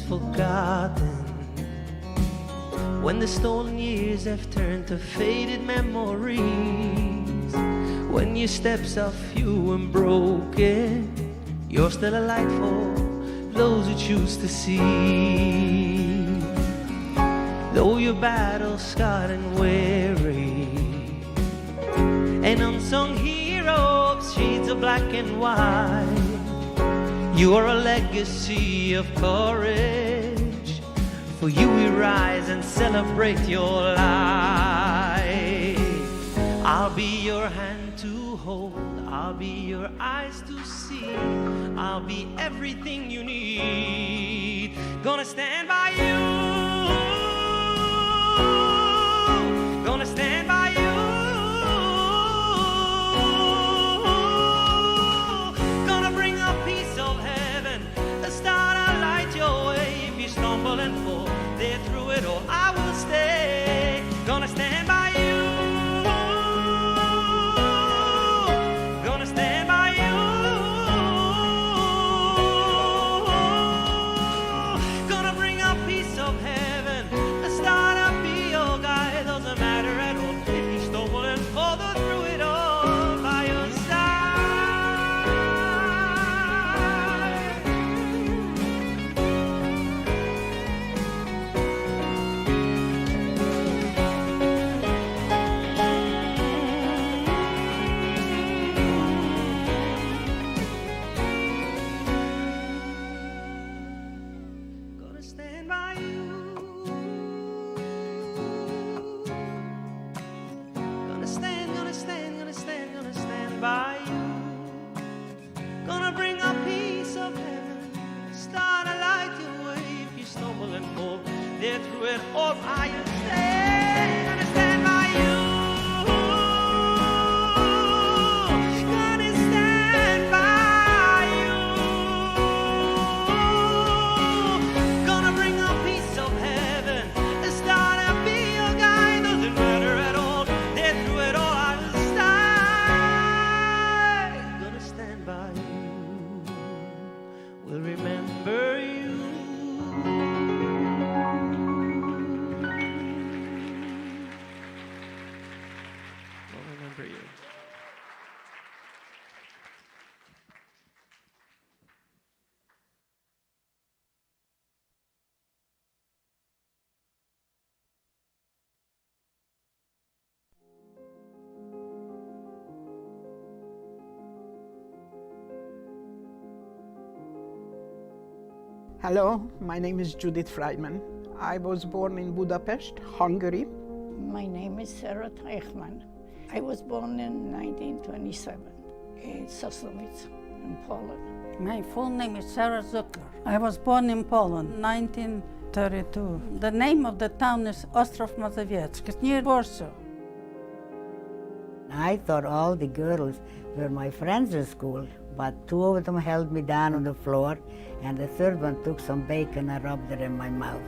forgotten, when the stolen years have turned to faded memories, when your steps are few and broken, you're still a light for those who choose to see. Though your battle's scarred and weary, an unsung hero of shades of black and white, you are a legacy of courage. For you we rise and celebrate your life. I'll be your hand to hold, I'll be your eyes to see, I'll be everything you need. Gonna stand by you, gonna stand by you, gonna bring a piece of heaven, a star to light your way. If you stumble and fall, there through it all I will stay. Gonna stand by you, gonna stand by you, gonna bring a piece of heaven, a star to be your guide. Doesn't matter at all if you stumble and fall, through it all by your side. Gonna stand by you, gonna stand, gonna stand, gonna stand, gonna stand by you. Gonna bring a piece of heaven, start a light your way. If you stumble and fall, there through it all I say. Gonna stand by you, gonna stand by you. Gonna bring a piece of heaven, a star to be your guide. Doesn't matter at all, there through it all I'll stand. Gonna stand by you, will remember you. Will remember you. Hello, my name is Judith Friedman. I was born in Budapest, Hungary. My name is Sarah Teichmann. I was born in 1927 in Sosnowiec, in Poland. My full name is Sarah Zuckler. I was born in Poland, 1932. The name of the town is Ostrów Mazowiecki. It's near Warsaw. I thought all the girls were my friends at school, but two of them held me down on the floor, and the third one took some bacon and rubbed it in my mouth.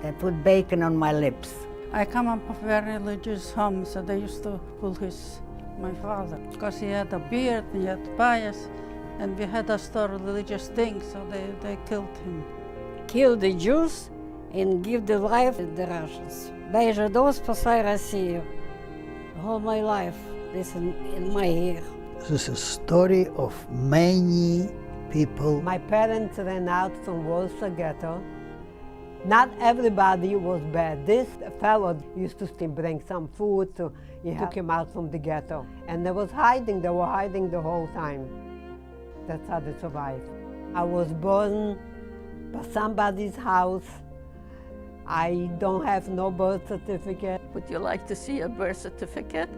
They put bacon on my lips. I come up of a very religious home, so they used to pull my father, because he had a beard, he had bias, and we had us to religious things, so they killed him. Kill the Jews and give the life to the Russians. Bei Жидов спасай Россию. All my life, this is in my ear. This is a story of many people. My parents ran out from Warsaw Ghetto. Not everybody was bad. This fellow used to still bring some food, so he took him out from the ghetto. And they were hiding the whole time. That's how they survived. I was born by somebody's house. I don't have no birth certificate. Would you like to see a birth certificate?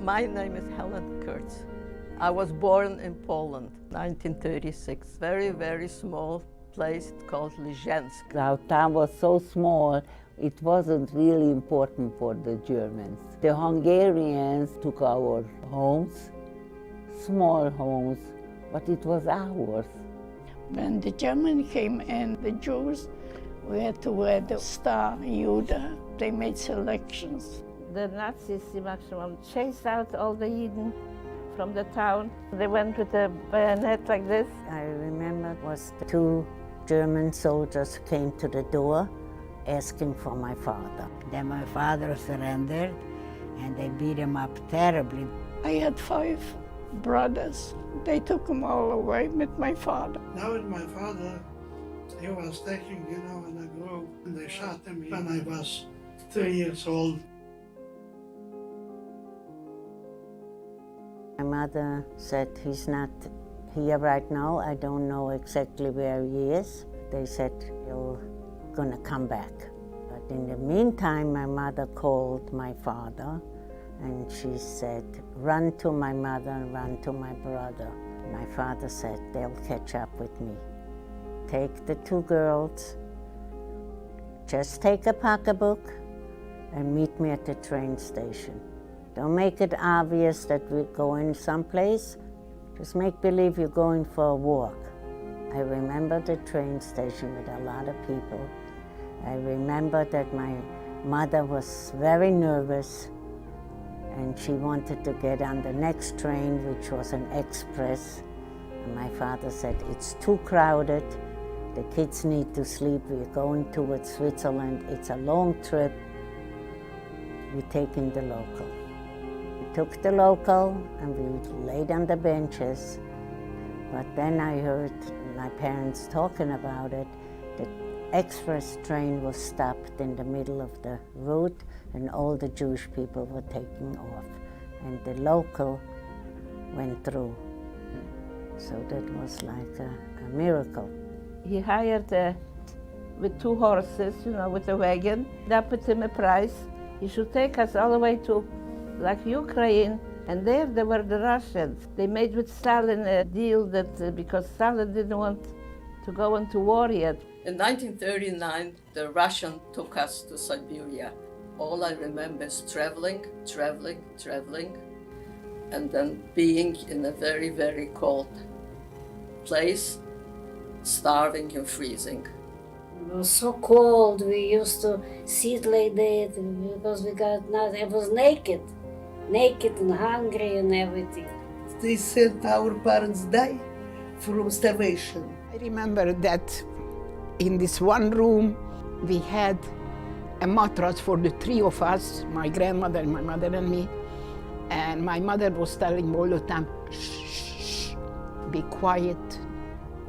My name is Helen Kurtz. I was born in Poland, 1936. Very, very small place called Lizhensk. Our town was so small, it wasn't really important for the Germans. The Hungarians took our homes, small homes, but it was ours. When the Germans came in, the Jews, we had to wear the star Judah. They made selections. The Nazis chased out all the Yidden from the town. They went with a bayonet like this. I remember it was two German soldiers came to the door asking for my father. Then my father surrendered, and they beat him up terribly. I had 5 brothers. They took them all away with my father. Now with my father, he was taken, in a group, and they shot him when I was 3 years old. My mother said, he's not here right now. I don't know exactly where he is. They said, you're gonna come back. But in the meantime, my mother called my father, and she said, run to my mother and run to my brother. My father said, they'll catch up with me. Take the 2 girls, just take a pocketbook, and meet me at the train station. Don't make it obvious that we're going someplace. Just make believe you're going for a walk. I remember the train station with a lot of people. I remember that my mother was very nervous, and she wanted to get on the next train, which was an express. And my father said, it's too crowded. The kids need to sleep. We're going towards Switzerland. It's a long trip. We're taking the local. We took the local and we laid on the benches. But then I heard my parents talking about it. The express train was stopped in the middle of the route, and all the Jewish people were taking off. And the local went through. So that was like a miracle. He hired with 2 horses, with a wagon. That put him a price. He should take us all the way to Ukraine, and there were the Russians. They made with Stalin a deal that because Stalin didn't want to go into war yet. In 1939, the Russians took us to Siberia. All I remember is traveling, and then being in a very, very cold place, starving and freezing. It was so cold, we used to sit like that because we got nothing. I was naked and hungry and everything. They said our parents died from starvation. I remember that in this one room we had a mattress for the 3 of us, my grandmother, my mother and me. And my mother was telling all the time, shh, shh, shh, be quiet.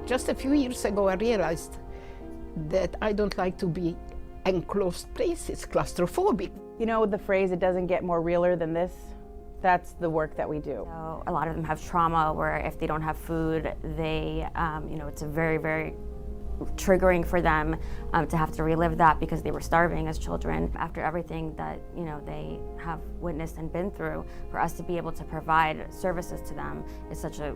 Just a few years ago I realized that I don't like to be enclosed places, claustrophobic. You know the phrase, it doesn't get more realer than this? That's the work that we do. So a lot of them have trauma where if they don't have food, they, it's a very, very triggering for them to have to relive that because they were starving as children. After everything that, they have witnessed and been through, for us to be able to provide services to them is such a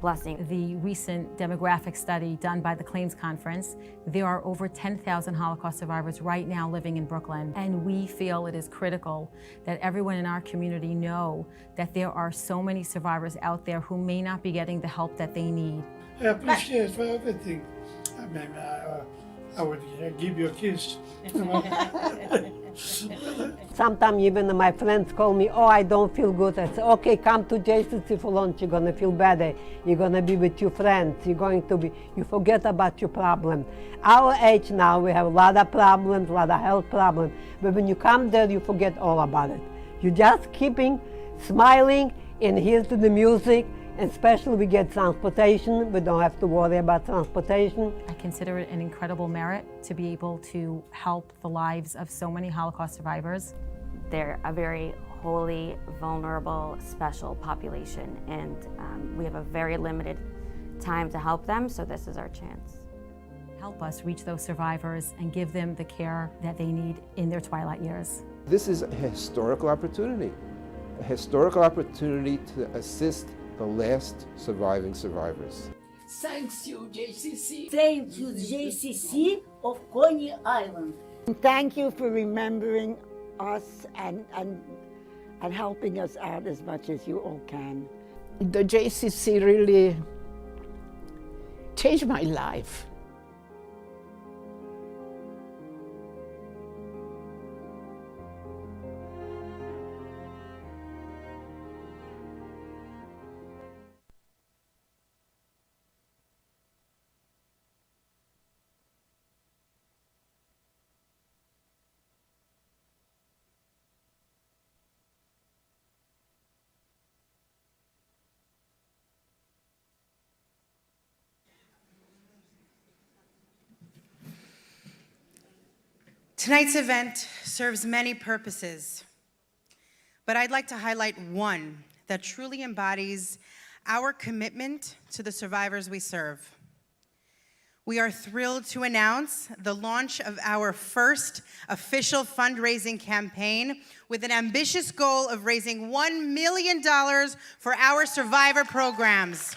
blessing. The recent demographic study done by the Claims Conference, there are over 10,000 Holocaust survivors right now living in Brooklyn. And we feel it is critical that everyone in our community know that there are so many survivors out there who may not be getting the help that they need. I appreciate for everything. I mean, I would give you a kiss. Sometimes even my friends call me, oh, I don't feel good. I say, okay, come to JCC for lunch. You're going to feel better. You're going to be with your friends. You forget about your problem. Our age now, we have a lot of problems, a lot of health problems. But when you come there, you forget all about it. You just keeping smiling and hear to the music. And especially we get transportation. We don't have to worry about transportation. I consider it an incredible merit to be able to help the lives of so many Holocaust survivors. They're a very holy, vulnerable, special population, and we have a very limited time to help them, so this is our chance. Help us reach those survivors and give them the care that they need in their twilight years. This is a historical opportunity to assist the last surviving survivors. Thanks you, JCC. Thank you, JCC of Coney Island. Thank you for remembering us and helping us out as much as you all can. The JCC really changed my life. Tonight's event serves many purposes, but I'd like to highlight one that truly embodies our commitment to the survivors we serve. We are thrilled to announce the launch of our first official fundraising campaign with an ambitious goal of raising $1 million for our survivor programs.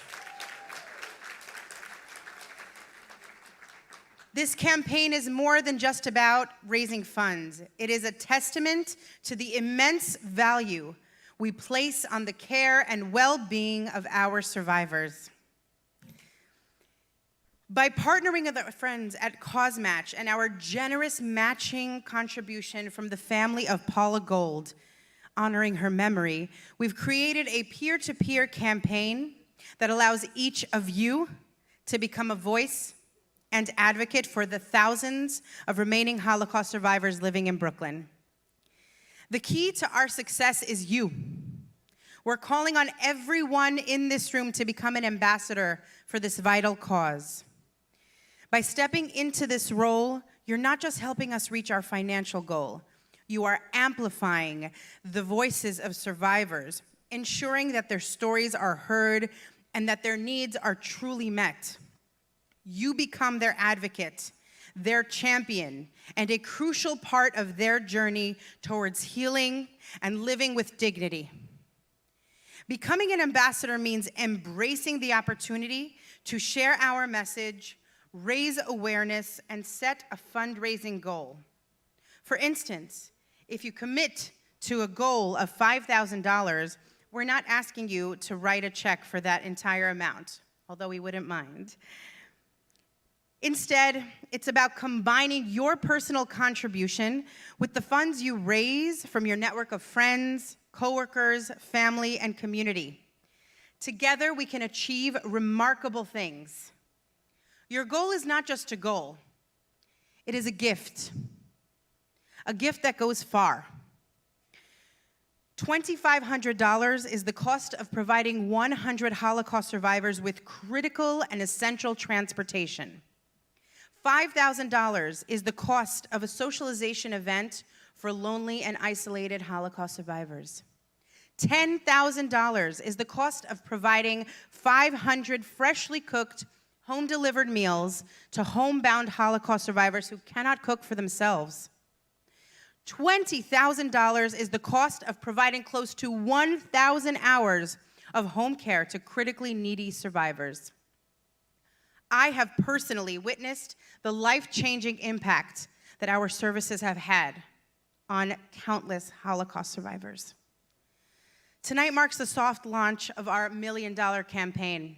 This campaign is more than just about raising funds. It is a testament to the immense value we place on the care and well-being of our survivors. By partnering with our friends at Cause Match and our generous matching contribution from the family of Paula Gold, honoring her memory, we've created a peer-to-peer campaign that allows each of you to become a voice and advocate for the thousands of remaining Holocaust survivors living in Brooklyn. The key to our success is you. We're calling on everyone in this room to become an ambassador for this vital cause. By stepping into this role, you're not just helping us reach our financial goal, you are amplifying the voices of survivors, ensuring that their stories are heard and that their needs are truly met. You become their advocate, their champion, and a crucial part of their journey towards healing and living with dignity. Becoming an ambassador means embracing the opportunity to share our message, raise awareness, and set a fundraising goal. For instance, if you commit to a goal of $5,000, we're not asking you to write a check for that entire amount, although we wouldn't mind. Instead, it's about combining your personal contribution with the funds you raise from your network of friends, coworkers, family, and community. Together, we can achieve remarkable things. Your goal is not just a goal. It is a gift that goes far. $2,500 is the cost of providing 100 Holocaust survivors with critical and essential transportation. $5,000 is the cost of a socialization event for lonely and isolated Holocaust survivors. $10,000 is the cost of providing 500 freshly cooked, home-delivered meals to homebound Holocaust survivors who cannot cook for themselves. $20,000 is the cost of providing close to 1,000 hours of home care to critically needy survivors. I have personally witnessed the life-changing impact that our services have had on countless Holocaust survivors. Tonight marks the soft launch of our $1 million campaign.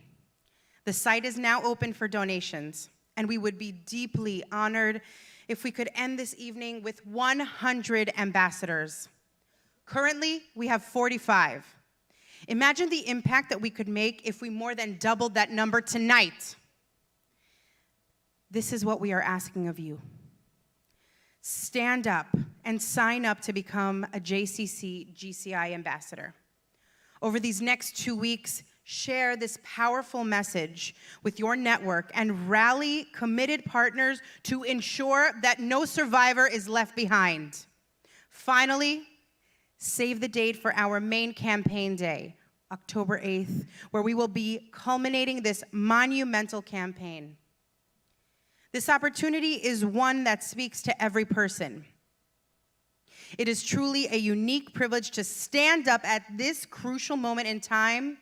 The site is now open for donations, and we would be deeply honored if we could end this evening with 100 ambassadors. Currently, we have 45. Imagine the impact that we could make if we more than doubled that number tonight. This is what we are asking of you. Stand up and sign up to become a JCC GCI ambassador. Over these next 2 weeks, share this powerful message with your network and rally committed partners to ensure that no survivor is left behind. Finally, save the date for our main campaign day, October 8th, where we will be culminating this monumental campaign. This opportunity is one that speaks to every person. It is truly a unique privilege to stand up at this crucial moment in time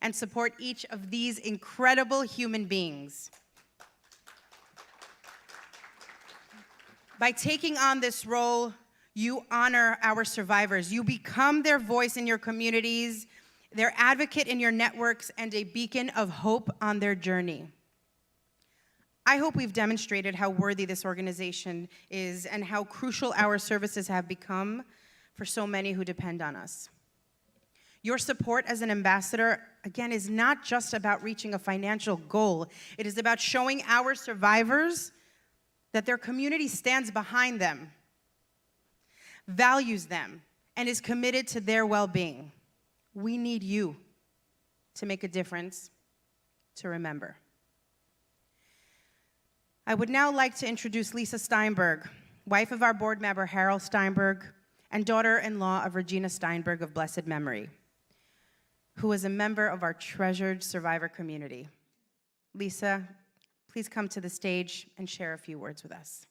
and support each of these incredible human beings. By taking on this role, you honor our survivors. You become their voice in your communities, their advocate in your networks, and a beacon of hope on their journey. I hope we've demonstrated how worthy this organization is and how crucial our services have become for so many who depend on us. Your support as an ambassador, again, is not just about reaching a financial goal. It is about showing our survivors that their community stands behind them, values them, and is committed to their well-being. We need you to make a difference, to remember. I would now like to introduce Lisa Steinberg, wife of our board member Harold Steinberg, and daughter-in-law of Regina Steinberg of blessed memory, who is a member of our treasured survivor community. Lisa, please come to the stage and share a few words with us.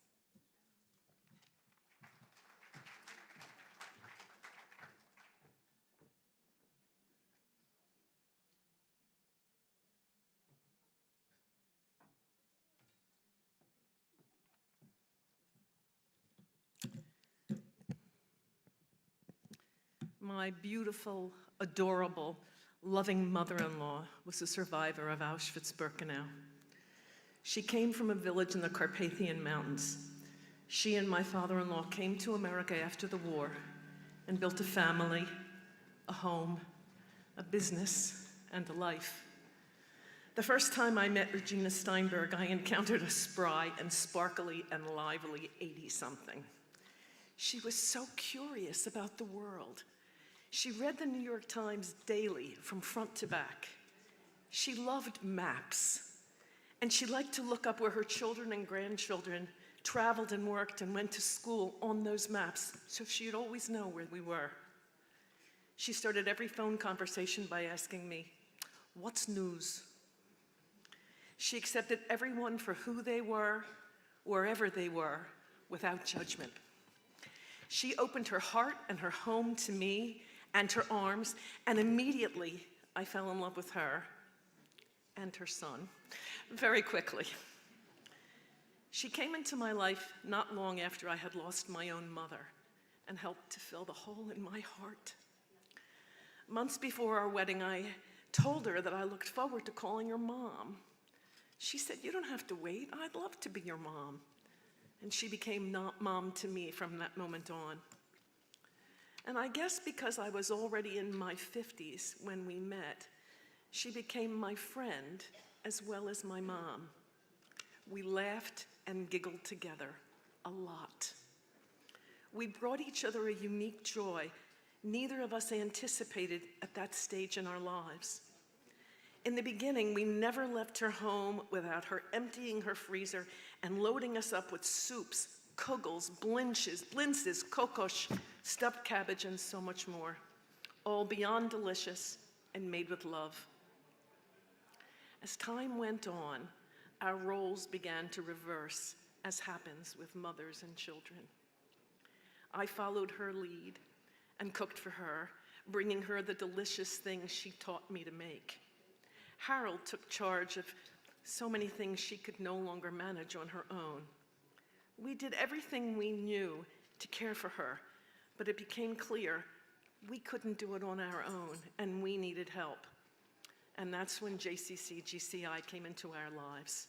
My beautiful, adorable, loving mother-in-law was a survivor of Auschwitz-Birkenau. She came from a village in the Carpathian Mountains. She and my father-in-law came to America after the war and built a family, a home, a business, and a life. The first time I met Regina Steinberg, I encountered a spry and sparkly and lively 80-something. She was so curious about the world. She read the New York Times daily from front to back. She loved maps, and she liked to look up where her children and grandchildren traveled and worked and went to school on those maps, so she'd always know where we were. She started every phone conversation by asking me, "What's news?" She accepted everyone for who they were, wherever they were, without judgment. She opened her heart and her home to me and her arms, and immediately I fell in love with her and her son very quickly. She came into my life not long after I had lost my own mother and helped to fill the hole in my heart. Months before our wedding, I told her that I looked forward to calling her mom. She said, "You don't have to wait. I'd love to be your mom." And she became mom to me from that moment on. And I guess because I was already in my 50s when we met, she became my friend as well as my mom. We laughed and giggled together a lot. We brought each other a unique joy neither of us anticipated at that stage in our lives. In the beginning, we never left her home without her emptying her freezer and loading us up with soups, kugels, blintzes, kokosch, stuffed cabbage, and so much more, all beyond delicious and made with love. As time went on, our roles began to reverse, as happens with mothers and children. I followed her lead and cooked for her, bringing her the delicious things she taught me to make. Harold took charge of so many things she could no longer manage on her own. We did everything we knew to care for her, but it became clear we couldn't do it on our own, and we needed help. And that's when JCC GCI came into our lives.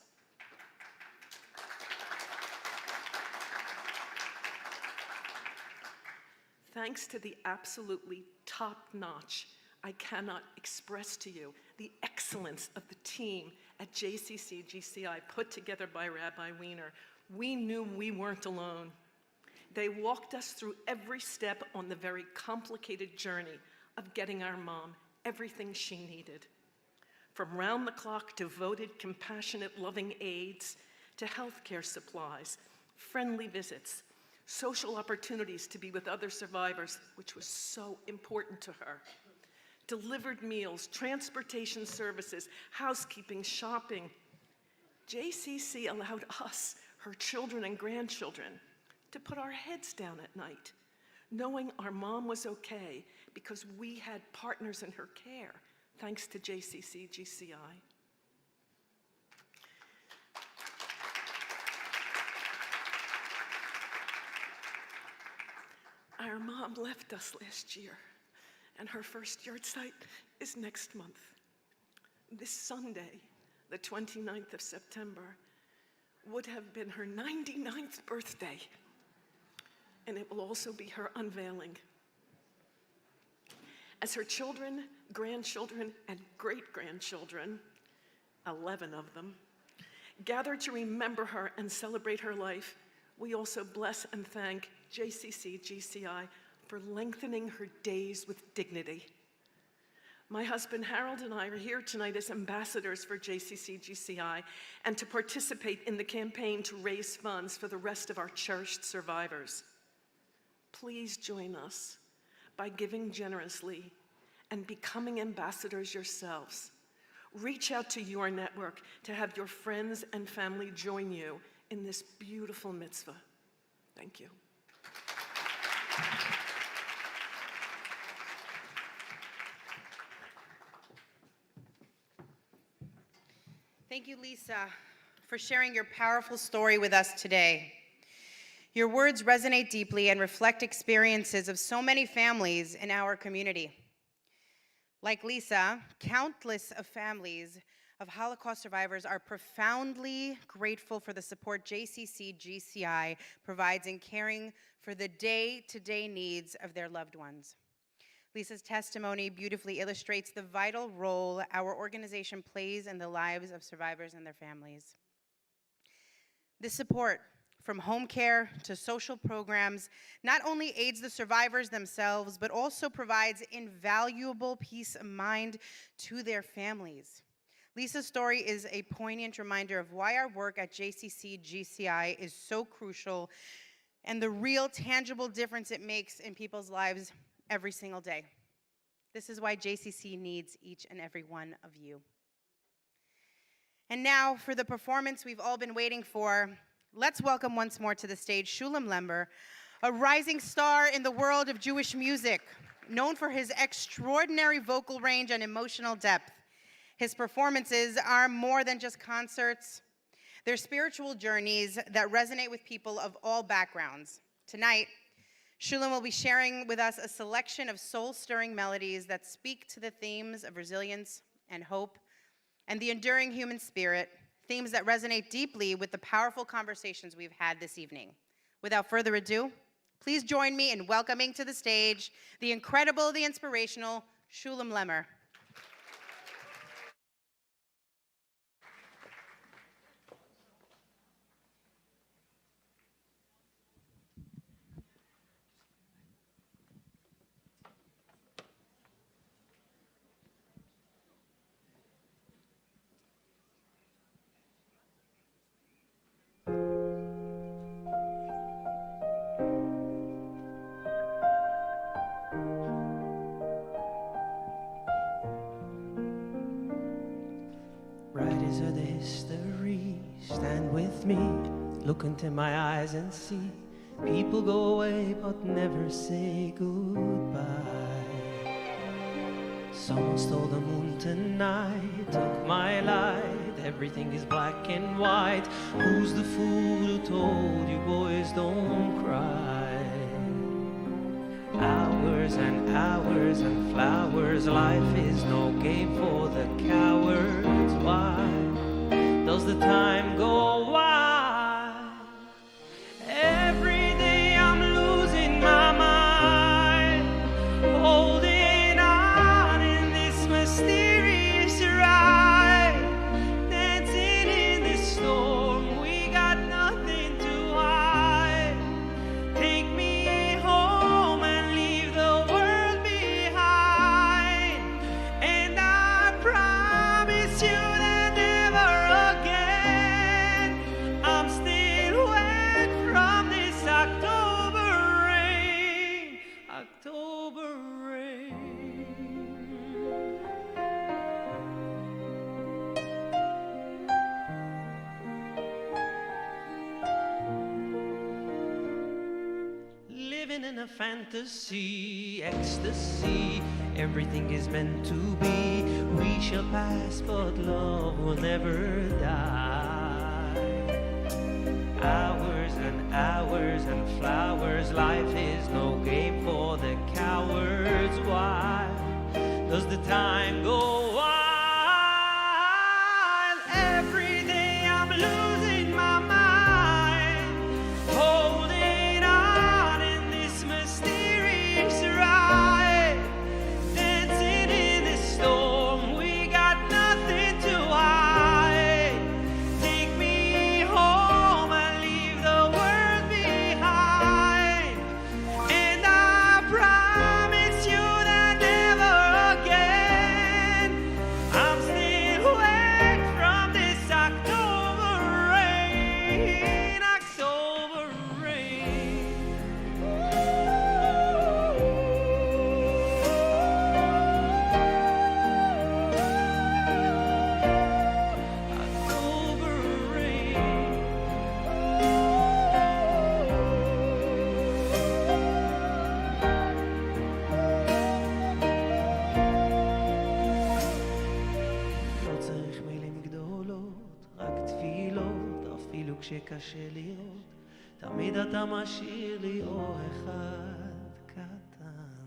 Thanks to the absolutely top-notch, I cannot express to you the excellence of the team at JCC GCI put together by Rabbi Weiner, we knew we weren't alone. They walked us through every step on the very complicated journey of getting our mom everything she needed. From round-the-clock devoted, compassionate, loving aides to healthcare supplies, friendly visits, social opportunities to be with other survivors, which was so important to her, delivered meals, transportation services, housekeeping, shopping. JCC allowed us, her children and grandchildren, to put our heads down at night, knowing our mom was okay because we had partners in her care, thanks to JCC GCI. Our mom left us last year, and her first yard site is next month. This Sunday, the 29th of September, would have been her 99th birthday, and it will also be her unveiling. As her children, grandchildren, and great-grandchildren, 11 of them, gather to remember her and celebrate her life, we also bless and thank JCC GCI for lengthening her days with dignity. My husband Harold and I are here tonight as ambassadors for JCC-GCI and to participate in the campaign to raise funds for the rest of our cherished survivors. Please join us by giving generously and becoming ambassadors yourselves. Reach out to your network to have your friends and family join you in this beautiful mitzvah. Thank you. Thank you, Lisa, for sharing your powerful story with us today. Your words resonate deeply and reflect experiences of so many families in our community. Like Lisa, countless of families of Holocaust survivors are profoundly grateful for the support JCC-GCI provides in caring for the day-to-day needs of their loved ones. Lisa's testimony beautifully illustrates the vital role our organization plays in the lives of survivors and their families. This support, from home care to social programs, not only aids the survivors themselves, but also provides invaluable peace of mind to their families. Lisa's story is a poignant reminder of why our work at JCC-GCI is so crucial and the real tangible difference it makes in people's lives every single day. This is why JCC needs each and every one of you. And now for the performance we've all been waiting for, let's welcome once more to the stage Shulam Lember, a rising star in the world of Jewish music, known for his extraordinary vocal range and emotional depth. His performances are more than just concerts. They're spiritual journeys that resonate with people of all backgrounds. Tonight, Shulam will be sharing with us a selection of soul-stirring melodies that speak to the themes of resilience and hope and the enduring human spirit, themes that resonate deeply with the powerful conversations we've had this evening. Without further ado, please join me in welcoming to the stage the incredible, the inspirational Shulam Lember. Writers of the history, stand with me, look into my eyes and see. People go away but never say goodbye. Someone stole the moon tonight, took my light. Everything is black and white. Who's the fool who told you boys don't cry? Hours and flowers, life is no game for the cowards. Why does the time go wild? Every day I'm losing my mind, holding on in this mysterious ride, dancing in this storm, we got nothing to hide. Take me home and leave the world behind, and I promise you that never again I'm still wet from this October rain, October rain. Living in a fantasy, ecstasy, everything is meant to be. We shall pass, but love will never die. Hours and flowers, life is no game for the cowards. Why does the time go wild? Every day I'm losing my mind, holding on in this mysterious ride, dancing in this storm, we got nothing to hide. Take me home and leave the world behind, and כשקשה להיות, תמיד אתה משאיר לי אור אחד קטן.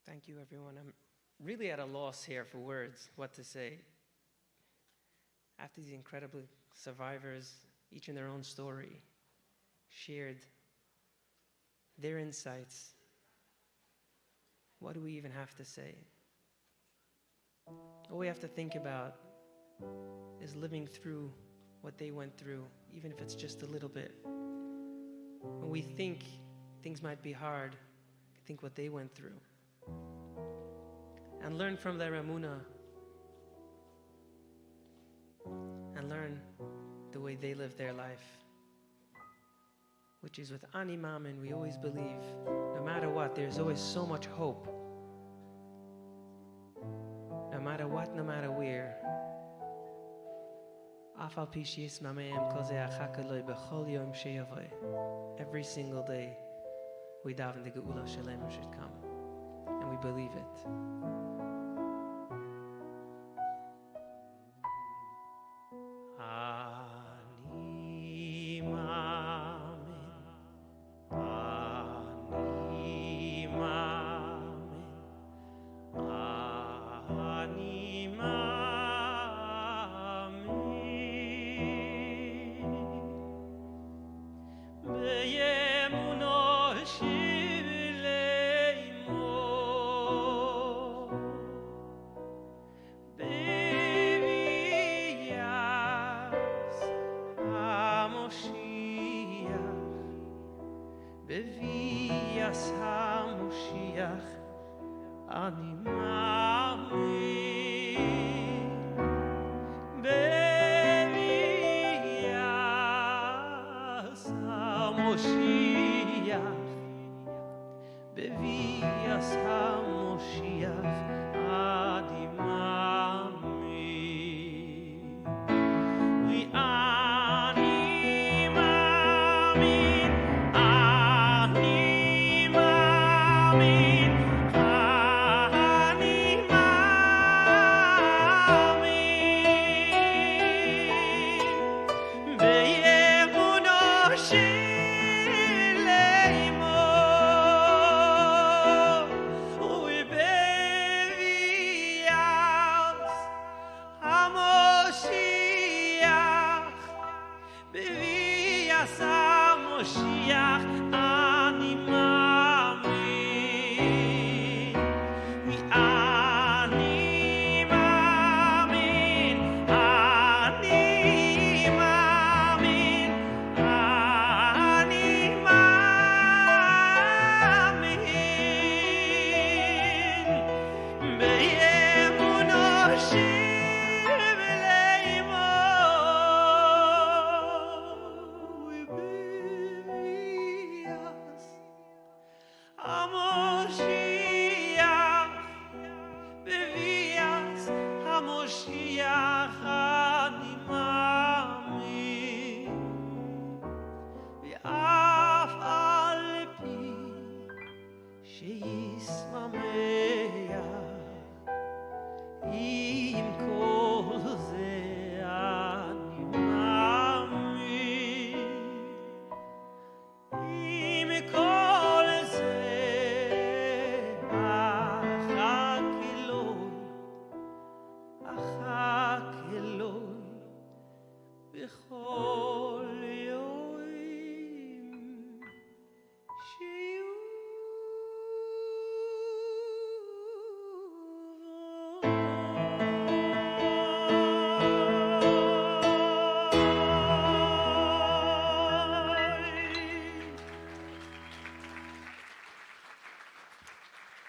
Thank you, everyone. I'm really at a loss here for words, what to say. After these incredible survivors, each in their own story, shared their insights, what do we even have to say? All we have to think about is living through what they went through, even if it's just a little bit. When we think things might be hard, think what they went through. And learn from their emunah, and learn the way they live their life, which is with Ani Maamin. We always believe, no matter what, there's always so much hope. No matter what, no matter where. Every single day, we daven the Geula Shalem should come, and we believe it.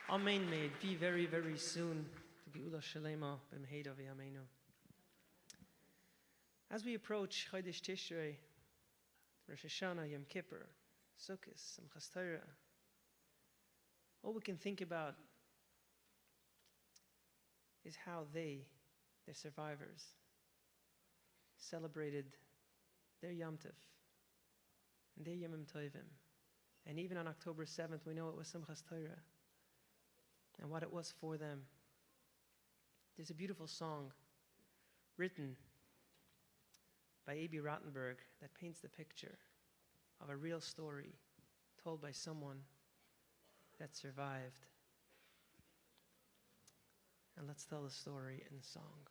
Amen. May it be very, very soon. Geula Shalema b'mheira v'yameinu. As we approach Chodesh Tishrei, Rosh Hashanah, Yom Kippur, Sukkot, Simchas Torah, all we can think about is how they, the survivors, celebrated their Yom Tov and their Yomim Tovim And even on October 7th, we know it was Simchas Torah and what it was for them. There's a beautiful song written by A.B. Rottenberg that paints the picture of a real story told by someone that survived. And let's tell the story in song.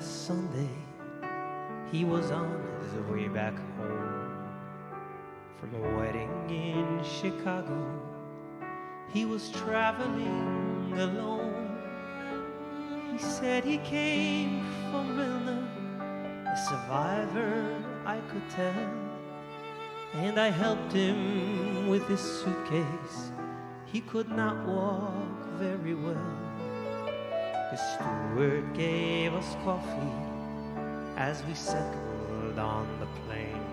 Sunday, he was on his way back home from a wedding in Chicago. He was traveling alone. He said he came from Vilna, a survivor I could tell, and I helped him with his suitcase. He could not walk very well. The steward gave us coffee as we settled on the plane.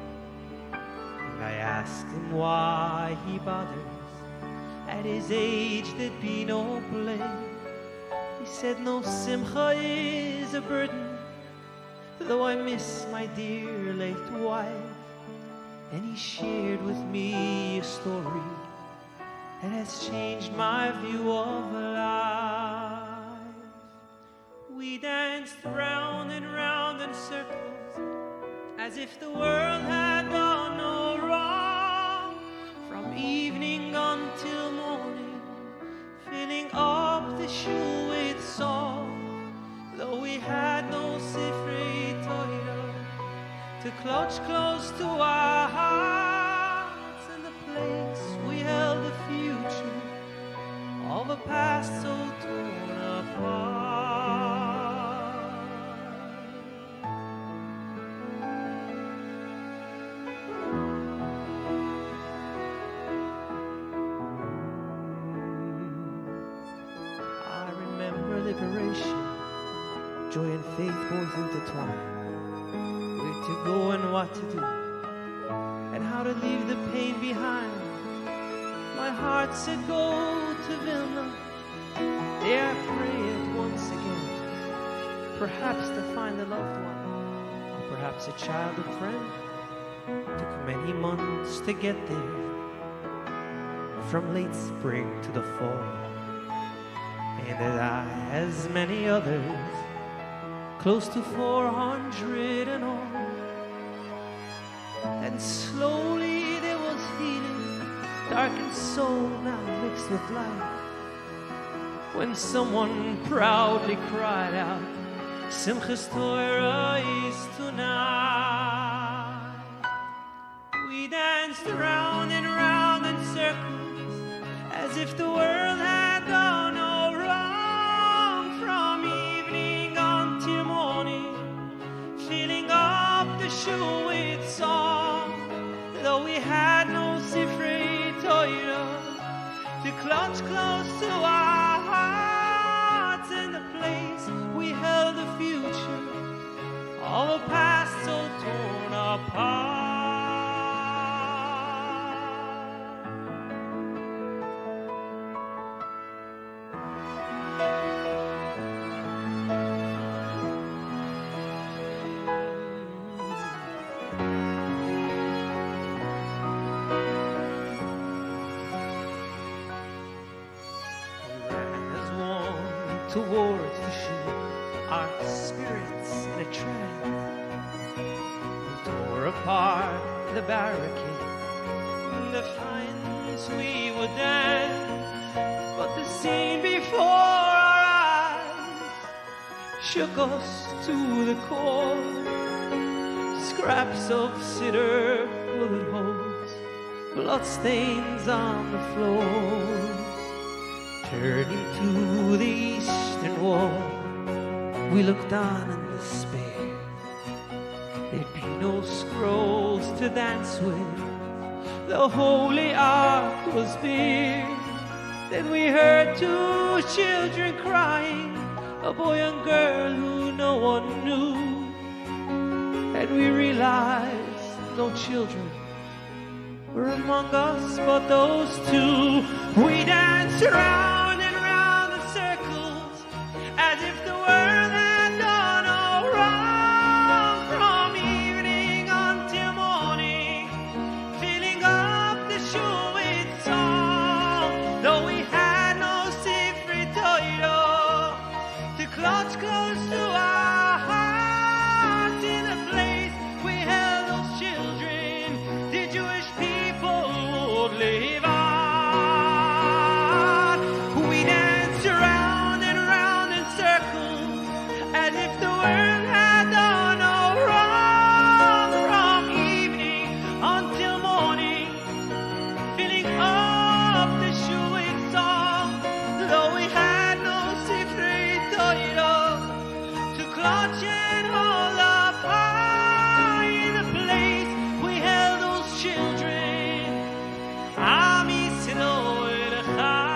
And I asked him why he bothers. At his age there'd be no blame. He said no simcha is a burden, though I miss my dear late wife. And he shared with me a story that has changed my view of life. We danced round and round in circles, as if the world had done no wrong. From evening until morning, filling up the shul with song. Though we had no Sifrei Torah to clutch close to our hearts, in the place we held the future of a past so torn apart. Liberation, joy and faith both intertwined. Where to go and what to do, and how to leave the pain behind. My heart said go to Vilna. There I prayed once again, perhaps to find a loved one, or perhaps a childhood friend. Took many months to get there, from late spring to the fall. And as many others, close to 400 and all. And slowly there was healing, darkened soul now mixed with light. When someone proudly cried out, Simchas Torah is tonight. We danced round and round in circles, as if the world had gone on. Shul with song, though we had no Sifrei Torah to clutch close to our hearts. In the place we held the future of a past so torn apart. Towards the shul, our spirits in a trance. We tore apart the barricade, in defiance we would dance. But the scene before our eyes shook us to the core. Scraps of cedar, bullet holes, bloodstains on the floor. Turning to the eastern wall, we looked on in despair. There'd be no scrolls to dance with, the holy ark was bare. Then we heard two children crying, a boy and girl who no one knew. And we realized no children were among us but those two. We danced round and round in circles as if the world had done all wrong. From evening until morning, filling up the shul with song. Though we had no secret toilet to clutch close to our hearts, in a place we held those children, the Jewish people would live on. We danced round and round in circles as if the world had done no wrong. From evening until morning, filling up the shul with song. Though we had no secret toilet to clutch and hold up high, in the place we held those children, Am Yisrael Chai.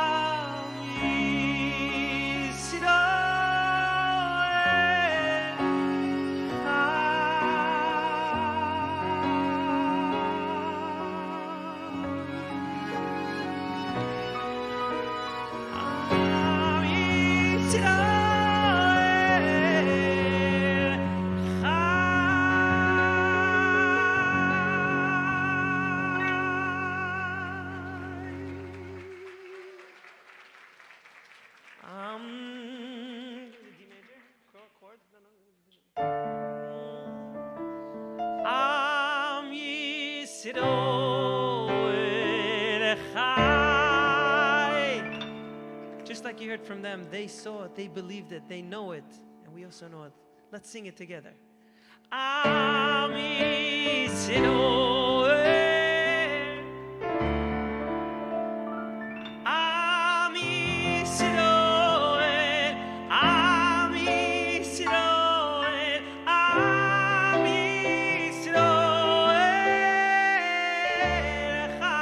Am Yisrael Am Yisrael Am Yisrael Chai. Just like you heard from them, they saw it, they believed it, they know it, and we also know it. Let's sing it together. Am Yisrael, Am Yisrael, Am Yisrael, Am Yisrael Chai.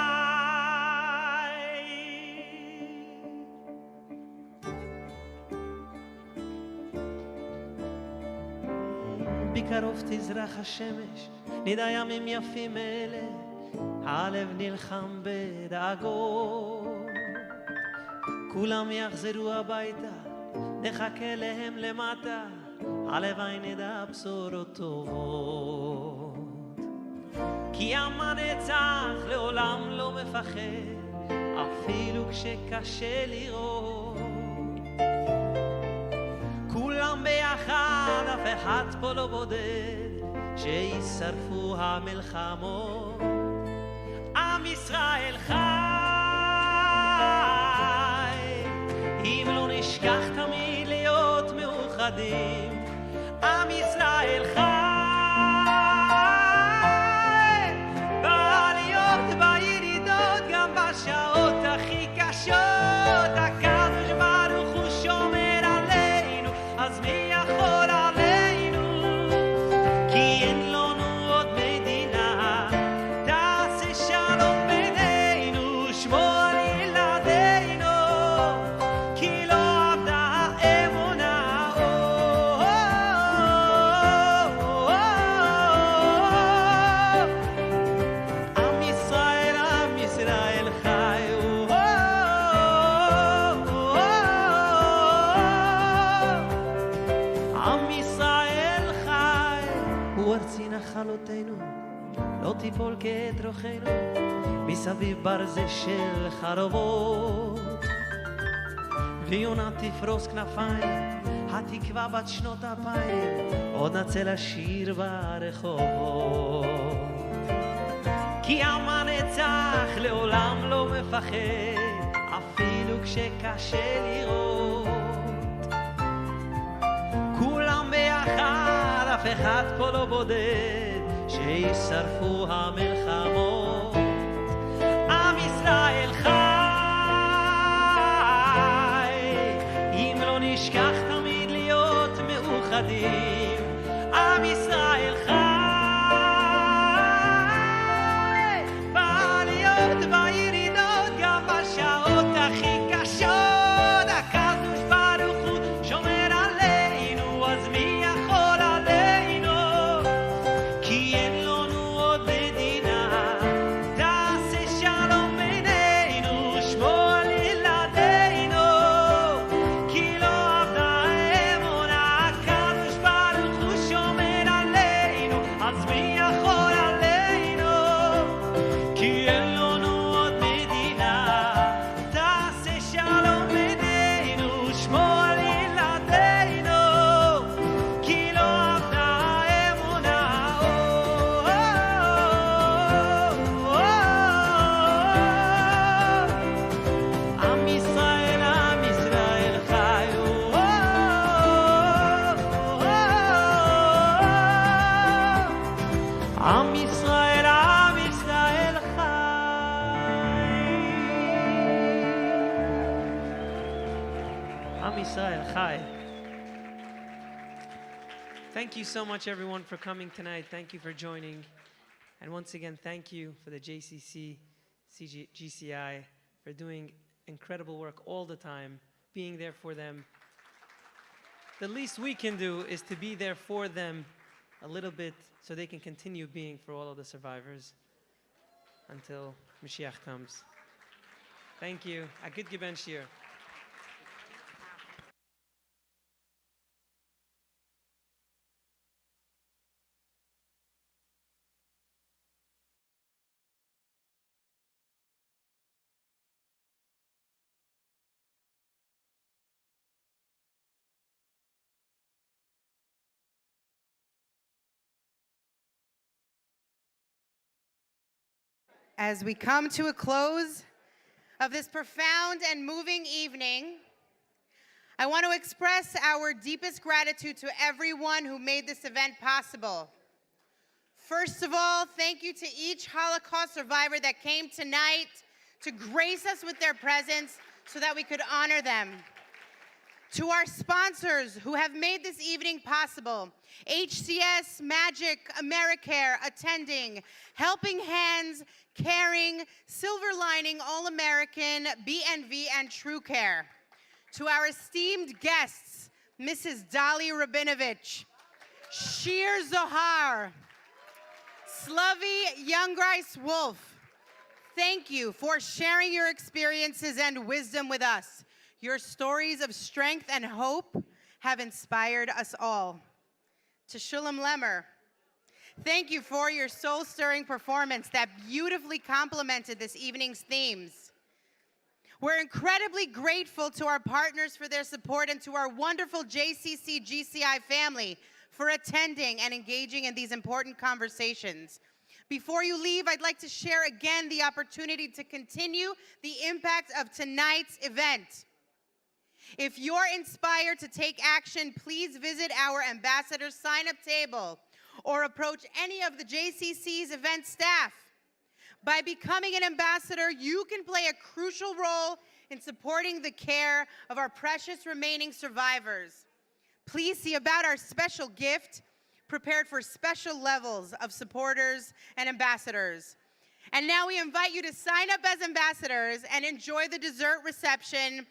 בקרוב תזרח השמש, נדע ימים יפים אלה, הלב נלחם בדאגות. כולם יחזרו הביתה, נחכה להם למטה, הלוואי נדע בשורות טובות. כי עם הנצח לעולם לא מפחד, אפילו כשקשה לראות. כולם ביחד, אף אחד פה לא בודד, שישרפו המלחמות. עם ישראל חי, אם לא נשכח תמיד להיות מאוחדים. עם ישראל חי, בעליות בירידות, גם בשעות הכי קשות. הקדוש ברוך הוא שומר עלינו, אז מי יכול עלינו? כי אין לנו עוד מדינה, תעשה שלום בינינו, שמור על ילדינו, כי לא אבדה האמונה. עם ישראל, עם ישראל חי. עם ישראל חי, הוא ארצי נחלותינו, לא תיפול כעת רוחנו, מסביב ברזל של חרבות. ויונה תפרוס כנפיים, התקווה בת שנות 2000, עוד נצא לשיר ברחובות. כי עם הנצח לעולם לא מפחד, אפילו כשקשה לראות. כולם ביחד, אף אחד פה לא בודד, שישרפו המלחמות. עם ישראל חי, אם לא נשכח תמיד להיות מאוחדים. עם ישראל חי, בעליות בירידות, גם בשעות הכי קשות. הקדוש ברוך הוא שומר עלינו, Yisrael Chai. Thank you so much, everyone, for coming tonight. Thank you for joining. And once again, thank you for the JCC, GCI, for doing incredible work all the time, being there for them. The least we can do is to be there for them a little bit so they can continue being for all of the survivors until Mashiach comes. Thank you. Agud Geben Shir. As we come to a close of this profound and moving evening, I want to express our deepest gratitude to everyone who made this event possible. First of all, thank you to each Holocaust survivor that came tonight to grace us with their presence so that we could honor them. To our sponsors who have made this evening possible, HCS, Magic, AmeriCare, Attending, Helping Hands, Caring, Silver Lining, All-American, BNV, and TrueCare. To our esteemed guests, Mrs. Dali Rabinovich, Shir Zohar, Slavy Youngrice Wolf, thank you for sharing your experiences and wisdom with us. Your stories of strength and hope have inspired us all. To Shulam Lemmer, thank you for your soul-stirring performance that beautifully complemented this evening's themes. We're incredibly grateful to our partners for their support and to our wonderful JCC GCI family for attending and engaging in these important conversations. Before you leave, I'd like to share again the opportunity to continue the impact of tonight's event. If you're inspired to take action, please visit our ambassador sign-up table or approach any of the JCC's event staff. By becoming an ambassador, you can play a crucial role in supporting the care of our precious remaining survivors. Please see about our special gift prepared for special levels of supporters and ambassadors. And now we invite you to sign up as ambassadors and enjoy the dessert reception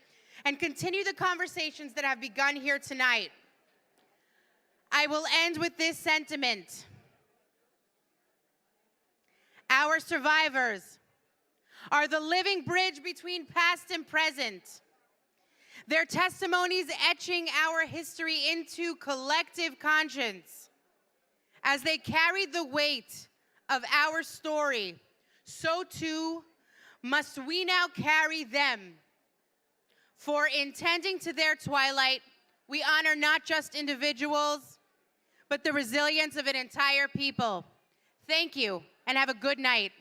and continue the conversations that have begun here tonight. I will end with this sentiment. Our survivors are the living bridge between past and present. Their testimonies etching our history into collective conscience. As they carried the weight of our story, so too must we now carry them. For in tending to their twilight, we honor not just individuals, but the resilience of an entire people. Thank you, and have a good night.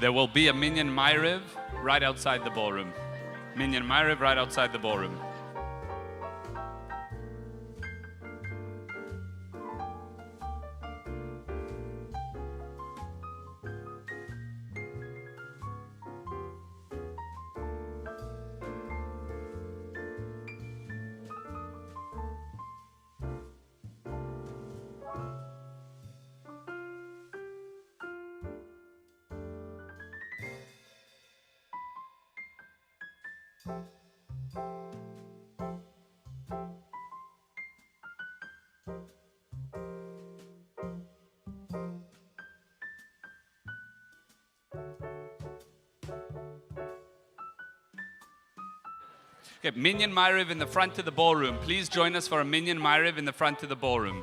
There will be a Minyan Ma'ariv right outside the ballroom. Minyan Ma'ariv right outside the ballroom. Okay, Minyan Ma'ariv in the front of the ballroom. Please join us for a Minyan Ma'ariv in the front of the ballroom.